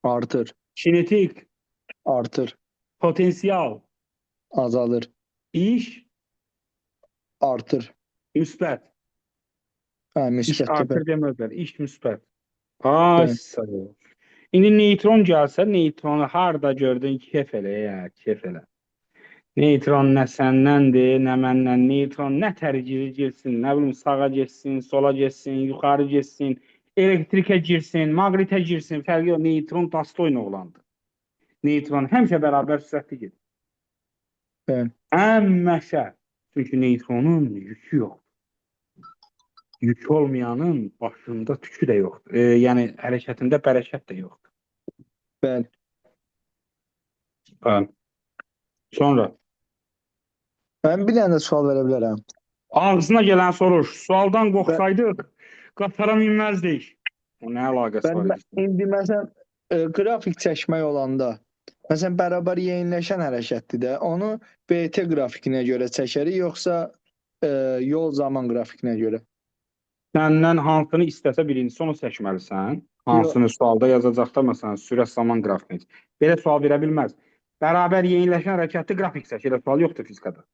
[SPEAKER 3] Artır.
[SPEAKER 1] kinetik,
[SPEAKER 3] Artır.
[SPEAKER 1] potensial,
[SPEAKER 3] Azalır.
[SPEAKER 1] iş,
[SPEAKER 3] Artır.
[SPEAKER 1] müsbət.
[SPEAKER 3] Hə,
[SPEAKER 1] İş
[SPEAKER 3] müsbət.
[SPEAKER 1] artır deməzlər, iş müsbət. Ay
[SPEAKER 3] Bəli.
[SPEAKER 1] sağ ol. İndi neytron gəlsə, neytronu harda gördün? Kef elə, ya, kef elə. Neytron nə səndəndir, nə məndən. Neytron nə tərciri girsin, nə bilim sağa getsin, sola getsin, yuxarı getsin, elektrikə girsin, maqnitə girsin, fərqi yox. Neytron Dostoyun oğlandır. Neytron həmişə bərabər sürətli gedir.
[SPEAKER 3] Bəli.
[SPEAKER 1] Əmməşə. Çünki neytronun yükü yox. Yük olmayanın başında tükü də yoxdur. Yəni hərəkətində bərəkət də yoxdur.
[SPEAKER 3] Bəli.
[SPEAKER 1] Bəli. Sonra
[SPEAKER 3] Mən bir dənə də sual verə bilərəm.
[SPEAKER 1] ağzına gələn soruş. Sualdan qorxsaydıq, qatara minməzdik. O nə əlaqəsi var idi?
[SPEAKER 3] İndi məsələn qrafik çəkmək olanda, məsələn bərabər yeyinləşən hərəkətdir də, onu BT qrafikinə görə çəkərik, yoxsa yol zaman qrafikinə görə?
[SPEAKER 1] Səndən hansını istəsə birincisi onu seçməlisən. Hansını sualda yazacaqda məsələn sürət zaman qrafini. Belə sual verə bilməz. Bərabər yeyinləşən hərəkətli qrafik seç. Elə sual yoxdur fizikada.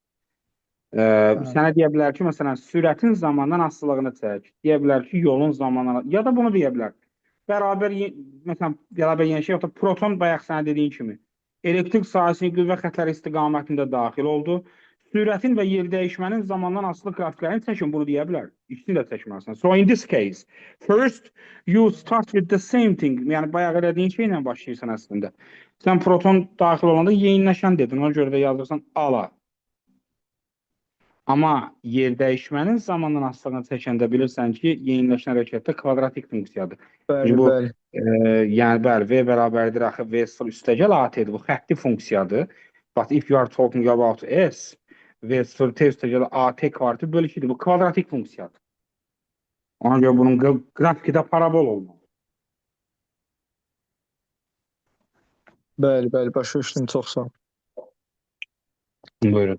[SPEAKER 1] Sənə deyə bilər ki, məsələn sürətin zamandan asılılığını çək. Deyə bilər ki, yolun zamandan, ya da bunu deyə bilər. Məsələn bərabər yeyinləşən yoxsa proton bayaq sənə dediyin kimi elektrik sahəsinin qüvvə xətləri istiqamətində daxil oldu. Sürətin və yer dəyişmənin zamandan asılı qrafiklərini çəkin, bunu deyə bilər. İkisini də çəkməlisən. So in this case, first you start with the same thing. Yəni bayaq elədiyin şeylə başlayırsan əslində. Sən proton daxil olanda yeyinləşən dedin. Ona görə də yazırsan ala. Amma yer dəyişmənin zamandan asılığını çəkəndə bilirsən ki, yeniləşən hərəkətdə kvadratik funksiyadır.
[SPEAKER 3] Bəli,
[SPEAKER 1] Çünki bu
[SPEAKER 3] bəli.
[SPEAKER 1] yəni bəli v bərabərdir axı v sıfır üstəgəl at-dir. Bu xətti funksiyadır. But if you are talking about s, v sıfır t üstəgəl at kvartı bölü 2-dir. Bu kvadratik funksiyadır. Ona görə bunun qrafikdə parabol olmalı.
[SPEAKER 3] Bəli, bəli, başa düşdüm, çox sağ ol.
[SPEAKER 1] Buyurun.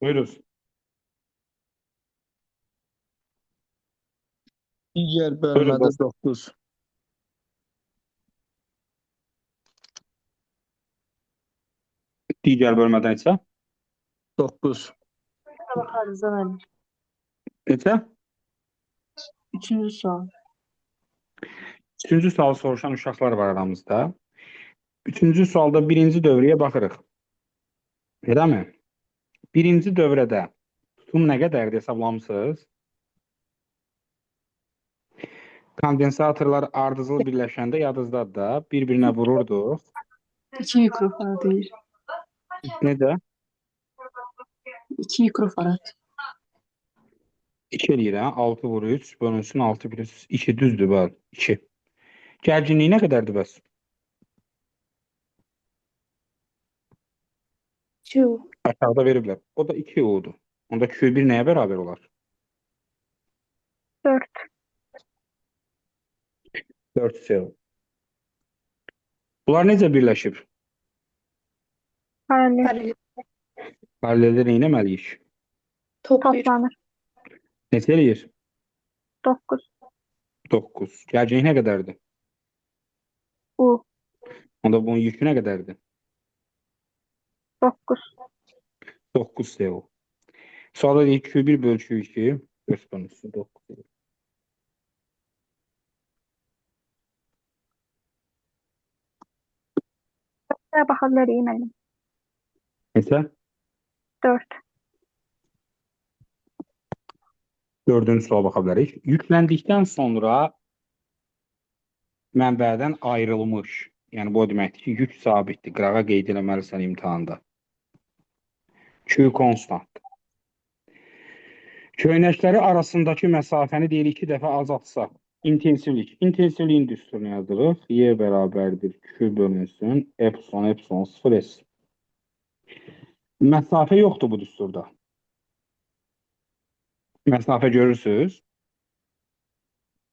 [SPEAKER 1] Buyurun.
[SPEAKER 3] Digər
[SPEAKER 1] Buyurun
[SPEAKER 3] bölmədə
[SPEAKER 1] dostum.
[SPEAKER 3] 9.
[SPEAKER 1] Digər bölmədən isə
[SPEAKER 3] 9.
[SPEAKER 6] Bakarız hemen.
[SPEAKER 1] neçə?
[SPEAKER 6] Üçüncü sual.
[SPEAKER 1] Üçüncü sual soruşan uşaqlar var aramızda. Üçüncü sualda birinci dövrəyə baxırıq. Eləmi? Birinci dövrədə tutum nə qədərdir hesablamısınız? Kondensatorlar ardıcıl birləşəndə yadınızdadır da, bir-birinə vururduq.
[SPEAKER 6] 2 mikrofarad değil.
[SPEAKER 1] Necə?
[SPEAKER 6] 2 mikrofarad.
[SPEAKER 1] 2 eləyirəm. 6 vur 3 bölünsün 6 plus 2 düzdür bəli. 2. Gərginliyi nə qədərdir bəs?
[SPEAKER 6] 2
[SPEAKER 1] Aşağıda veriblər. O da 2 U'dur. Onda Q1 nəyə bərabər olar?
[SPEAKER 5] 4.
[SPEAKER 1] 4 C. Bunlar necə birləşib?
[SPEAKER 5] Paralel.
[SPEAKER 1] Paraleldə nə etməliyik?
[SPEAKER 5] Toplanır.
[SPEAKER 1] Neçə eləyir?
[SPEAKER 5] 9.
[SPEAKER 1] 9. Gərginlik nə qədərdir?
[SPEAKER 5] U.
[SPEAKER 1] Onda bunun yükü nə qədərdir?
[SPEAKER 5] 9.
[SPEAKER 1] 9 CO. Sualda deyir Q1 bölü 2 4 bölünsün 9.
[SPEAKER 5] Baxa bilərik müəllim.
[SPEAKER 1] Neçə?
[SPEAKER 5] 4.
[SPEAKER 1] Dördüncü suala baxa bilərik. Yükləndikdən sonra mənbədən ayrılmış. Yəni bu o deməkdir ki, yük sabitdir. Qırağa qeyd eləməlisən imtahanda. Q konstant. Köynəkləri arasındakı məsafəni deyir 2 dəfə azaltsa. İntensivlik. İntensivliyin düsturunu yazırıq. Y bərabərdir Q bölünsün. Epsilon 0 S. Məsafə yoxdur bu düsturda. Məsafə görürsünüz?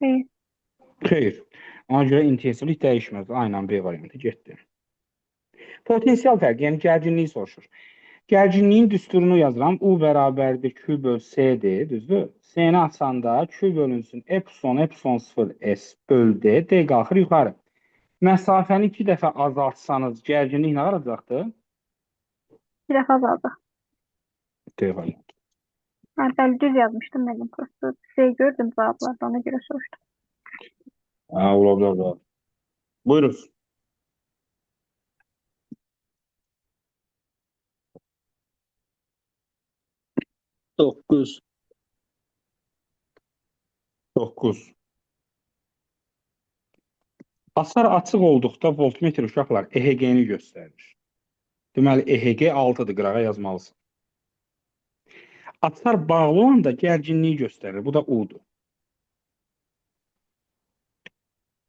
[SPEAKER 5] Xeyr.
[SPEAKER 1] Xeyr. Ona görə intensivlik dəyişməz. Aynen B variantı getdi. Potensial fərq, yəni gərginliyi soruşur. Gərginliyin düsturunu yazıram. U bərabərdir Q böl S'dir, düzdür? S-ni açanda Q bölünsün epsilon 0 S böl D, D qalxır yuxarı. Məsafəni 2 dəfə azaltsanız gərginlik nə qalacaqdır?
[SPEAKER 5] Bir dəfə azaldıq.
[SPEAKER 1] D variantı.
[SPEAKER 5] Bəli, düz yazmışdım müəllim. Prosta şey gördüm cavablarda, ona görə soruşdum.
[SPEAKER 1] Ola bilər. Buyurun.
[SPEAKER 3] Dokuz.
[SPEAKER 1] 9. Hasar açıq olduqda voltmetr uşaqlar EHG-ni göstərir. Deməli, EHG 6-dır, qırağa yazmalısın. Açar bağlı olanda gərginliyi göstərir. Bu da U-dur.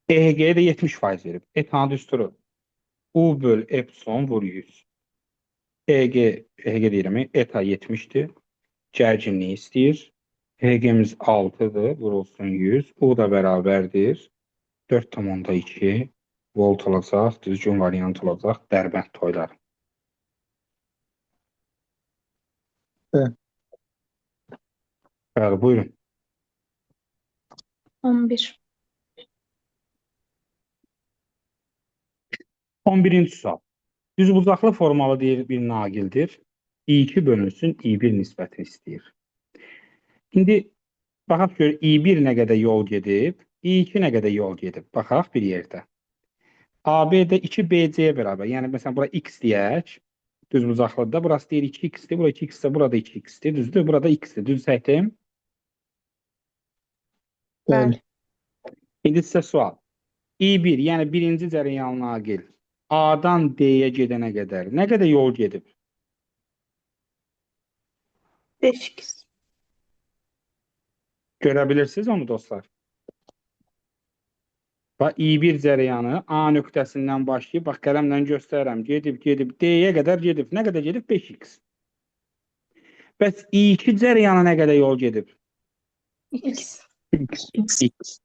[SPEAKER 1] EHG-yə də 70% verib. Etanı düsturu. U böl epsilon vur 100. EHG deyirəm, eta 70-dir. Gərginliyi istəyir. EHG-miz 6-dır, vurulsun 100. U da bərabərdir. 4,2 volt olacaq, düzgün variant olacaq, Dərbənd toyları. Bəli, buyurun.
[SPEAKER 2] 11.
[SPEAKER 1] 11-ci sual. Düzbucaqlı formalı deyil bir naqildir. I2 bölünsün I1 nisbətini istəyir. İndi baxaq gör I1 nə qədər yol gedib, I2 nə qədər yol gedib. Baxaq bir yerdə. AB-də 2BC-yə bərabər. Yəni məsələn bura x deyək. Düzbucaqlıda burası deyir 2x-dir, bura 2x-dir, burada 2x-dir, düzdür? Burada x-dir. Düz çəkdim.
[SPEAKER 3] Bəli.
[SPEAKER 1] İndi sizə sual. I1, yəni birinci cərəyan naqil A-dan D-yə gedənə qədər nə qədər yol gedib?
[SPEAKER 4] 5x.
[SPEAKER 1] Görə bilirsiniz onu dostlar? Bax, I1 cərəyanı A nöqtəsindən başlayıb, bax qələmlə göstərirəm, gedib, D-yə qədər gedib. Nə qədər gedib? 5x. Bəs I2 cərəyanı nə qədər yol gedib?
[SPEAKER 2] X.
[SPEAKER 1] X.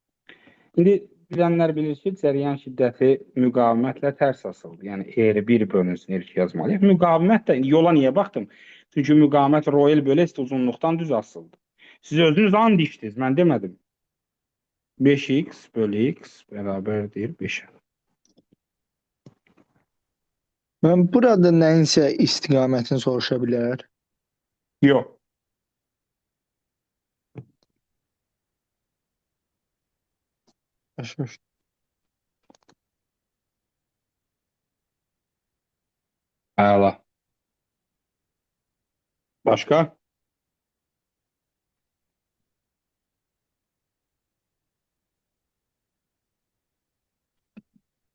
[SPEAKER 1] İndi bilənlər bilir ki, cərəyan şiddəti müqavimətlə tərs asıldı. Yəni, R1 bölünsün R2 yazmalıyıq. Müqavimət də, yola niyə baxdım? Çünki müqavimət Royal bölü S uzunluqdan düz asıldı. Siz özünüz and içdiniz, mən demədim. 5x bölü x bərabərdir 5-ə.
[SPEAKER 3] Mən burada nəyinsə istiqamətini soruşa bilər.
[SPEAKER 1] Yox.
[SPEAKER 3] Başa.
[SPEAKER 1] Əla. Başqa?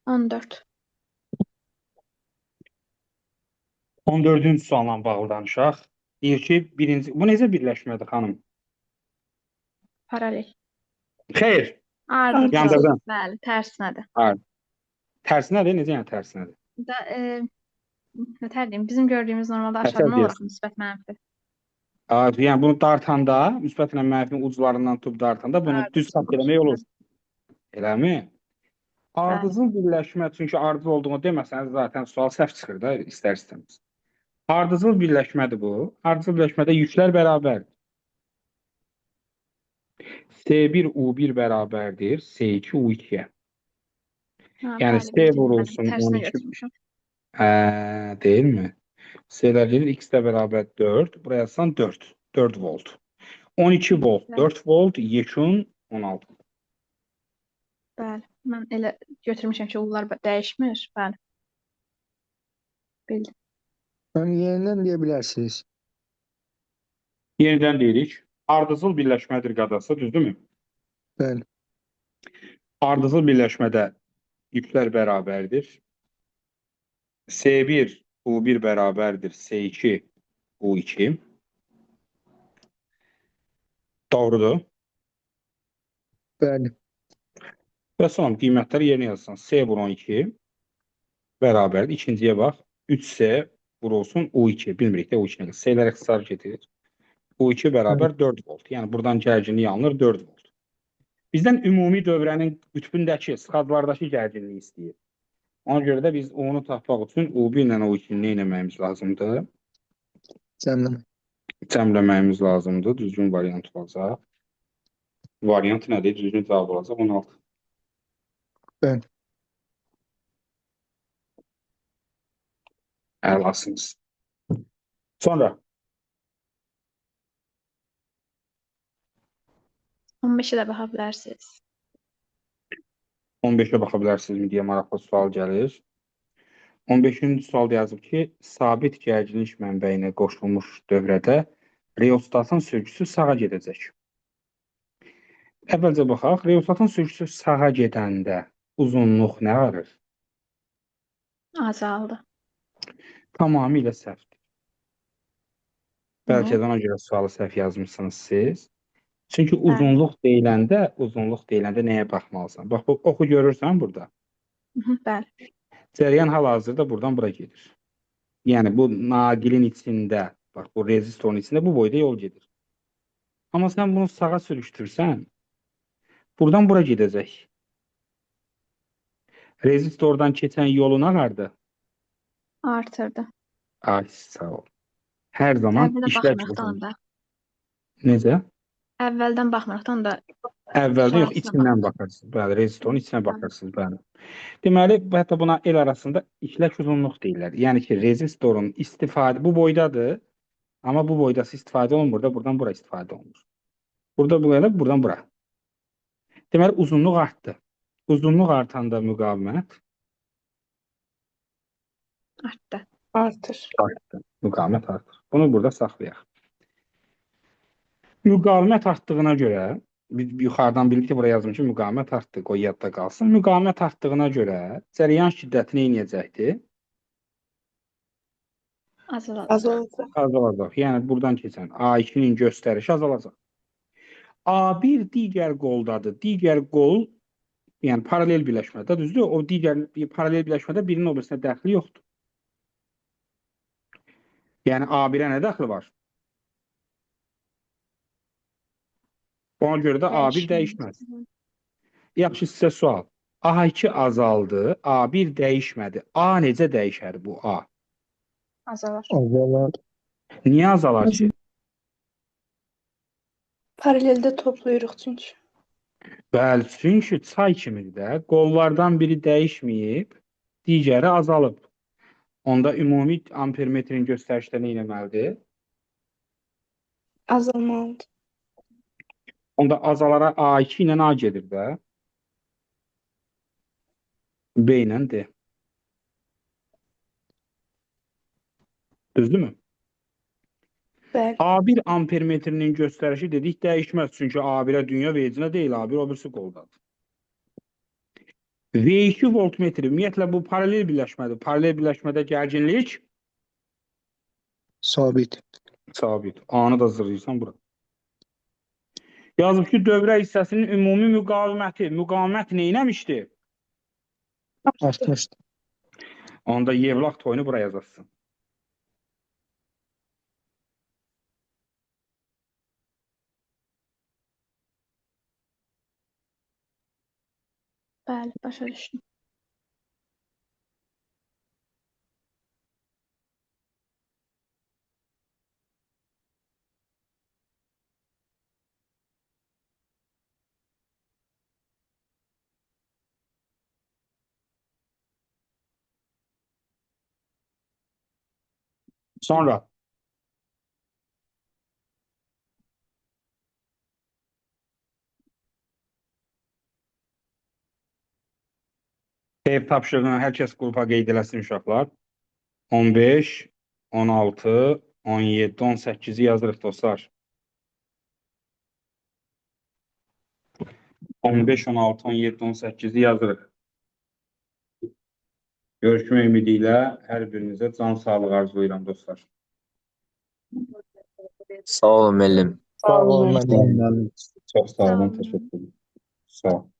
[SPEAKER 2] On dört.
[SPEAKER 1] 14-cü sualla bağlı danışaq. Deyir ki, bu necə birləşmədir xanım?
[SPEAKER 2] Paralel.
[SPEAKER 1] Xeyr.
[SPEAKER 2] Ardıcıl.
[SPEAKER 1] Yandırdım.
[SPEAKER 2] Bəli, tərsinədir.
[SPEAKER 1] Tərsinədir, necə yəni tərsinədir?
[SPEAKER 2] Da, nətər deyim, bizim gördüyümüz normalda
[SPEAKER 1] Nətər
[SPEAKER 2] aşağıdan olaraq
[SPEAKER 1] deyirsən?
[SPEAKER 2] müsbət mənfi.
[SPEAKER 1] Yəni bunu dartanda, müsbət ilə mənfinin uclarından tutub dartanda bunu düz xətt eləmək olur. Eləmi? Ardıcıl birləşmə, çünki ardıcıl olduğunu deməsəniz zaten sual səhv çıxır da istər-istəməz. Ardıcıl birləşmədir bu. Ardıcıl birləşmədə yüklər bərabərdir. S1 U1 bərabərdir S2 U2-yə. Yəni S vurulsun
[SPEAKER 2] Tərsinə
[SPEAKER 1] 12.
[SPEAKER 2] götürmüşəm.
[SPEAKER 1] Deyilmi? S'lər gedir, x də bərabər 4. Buraya yazsan 4. 4 volt. 12 volt, 4 volt, yekun 16.
[SPEAKER 2] Bəli. Mən elə götürmüşəm ki, ular dəyişmir. Bəli. Bildim.
[SPEAKER 3] Yəni yenidən deyə bilərsiniz.
[SPEAKER 1] Yenidən deyirik. Ardıcıl birləşmədir qadası, düzdürmü?
[SPEAKER 3] Bəli.
[SPEAKER 1] Ardıcıl birləşmədə yüklər bərabərdir. S1 U1 bərabərdir S2 U2. Doğrudur.
[SPEAKER 3] Bəli.
[SPEAKER 1] Və son qiymətləri yerinə yazsan. S vurun 2 bərabərdir. İkinciyə bax. 3S vurulsun U2. Bilmirik də U2 nə qədər. S'lər ixtisar gedir. U2 bərabər 4 volt. Yəni buradan gərginlik alınır 4 volt. Bizdən ümumi dövrənin qütbündəki, sıxadlardakı gərginliyi istəyir. Ona görə də biz onu tapmaq üçün U1 ilə U2-ni nə etməyimiz lazımdır? Cəmləməyimiz lazımdır. Düzgün variant olacaq. Variant nədir? Düzgün cavab olacaq 16.
[SPEAKER 3] Bəli.
[SPEAKER 1] Əlasınız. Sonra
[SPEAKER 2] 15-ə də baxa bilərsiniz.
[SPEAKER 1] 15-ə baxa bilərsinizmi deyə maraqlı sual gəlir. 15-ci sualda yazıb ki, sabit gərginlik mənbəyinə qoşulmuş dövrədə reostatın sürgüsü sağa gedəcək. Əvvəlcə baxaq, reostatın sürgüsü sağa gedəndə uzunluq nə varır?
[SPEAKER 2] Azaldı.
[SPEAKER 1] Tamamilə səhvdir. Bəlkə də ona görə sualı səhv yazmışsınız siz. Çünki uzunluq deyiləndə nəyə baxmalısan? Bax, bu oxu görürsən burada.
[SPEAKER 2] Bəli.
[SPEAKER 1] Cərəyan hal-hazırda buradan bura gedir. Yəni, bu naqilin içində, bax, bu rezistorun içində bu boyda yol gedir. Amma sən bunu sağa sürüşdürsən, buradan bura gedəcək. Rezistordan keçən yolun ağardı.
[SPEAKER 2] Artırdı.
[SPEAKER 1] Ay, sağ ol. Hər zaman işlək uzun. Necə?
[SPEAKER 2] Əvvəldən baxmırıq da
[SPEAKER 1] Əvvəldən yox,
[SPEAKER 2] sonrasına
[SPEAKER 1] içindən
[SPEAKER 2] baxırıq.
[SPEAKER 1] bakarsınız. Bəli, rezistorin içinə
[SPEAKER 2] Tamam.
[SPEAKER 1] bakarsınız. Bəli. Deməli, hətta buna el arasında işlək uzunluq deyirlər. Yəni ki, rezistorun istifadə bu boydadır, amma bu boydası istifadə olunmur da, buradan bura istifadə olunur. Burada bu qədər, buradan bura. Deməli, uzunluq artdı. Uzunluq artanda müqavimət
[SPEAKER 2] Artdı.
[SPEAKER 4] Artır.
[SPEAKER 1] artdı. Müqavimət artır. Bunu burada saxlayaq. Müqavimət artdığına görə, biz yuxarıdan bildik ki, buraya yazmışım, müqavimət artdı, qoy yadda qalsın. Müqavimət artdığına görə cəryan şiddəti nə edəcəkdir?
[SPEAKER 2] Azalacaq.
[SPEAKER 4] Azalacaq.
[SPEAKER 1] Azalacaq. Yəni, buradan keçən A2-nin göstərişi azalacaq. A1 digər qoldadır. Digər qol, yəni paralel birləşmədə, düzdür? O digər paralel birləşmədə birinin o birisinə dəxli yoxdur. Yəni A1-ə nə dəxli var? Ona görə də A1 dəyişməz. Yaxşı, sizə sual. A2 azaldı, A1 dəyişmədi. A necə dəyişər bu A?
[SPEAKER 2] Azalar.
[SPEAKER 3] Azalar.
[SPEAKER 1] Niyə azalar ki?
[SPEAKER 4] Paraleldə toplayırıq çünki.
[SPEAKER 1] Bəli, çünki çay kimidir də. Qollardan biri dəyişməyib, digəri azalıb. Onda ümumi ampermetrin göstərişdə nə etməlidir?
[SPEAKER 4] Azalmalıdır.
[SPEAKER 1] Onda azalara A2 ilə A gedir də. B ilə D. Düzdürmü?
[SPEAKER 4] Bəli.
[SPEAKER 1] A1 ampermetrinin göstərişi dedik dəyişməz. Çünki A1-ə dünya vecinə deyil, A1 o birisi qoldadır. V2 voltmetri, ümumiyyətlə bu paralel birləşmədir. Paralel birləşmədə gərginlik
[SPEAKER 3] Sabit.
[SPEAKER 1] sabit. A-nı da zırhıysan bura. Yazıb ki, dövrə hissəsinin ümumi müqaviməti. Müqavimət nə eləmişdi?
[SPEAKER 3] Artmışdı.
[SPEAKER 1] Onda Yevlaq toyunu buraya yazasın.
[SPEAKER 2] Bəli, başa düşdüm.
[SPEAKER 1] Sonra ev tapşırığını hər kəs qrupa qeyd eləsin uşaqlar. 15, 16, 17, 18-i yazırıq dostlar. 15, 16, 17, 18-i yazırıq. Görüşmək ümidi ilə hər birinizə can sağlığı arzulayıram dostlar.
[SPEAKER 7] Sağ olun müəllim.
[SPEAKER 3] Sağ olun.
[SPEAKER 1] Çox sağ olun, təşəkkür ederim. Sağ olun.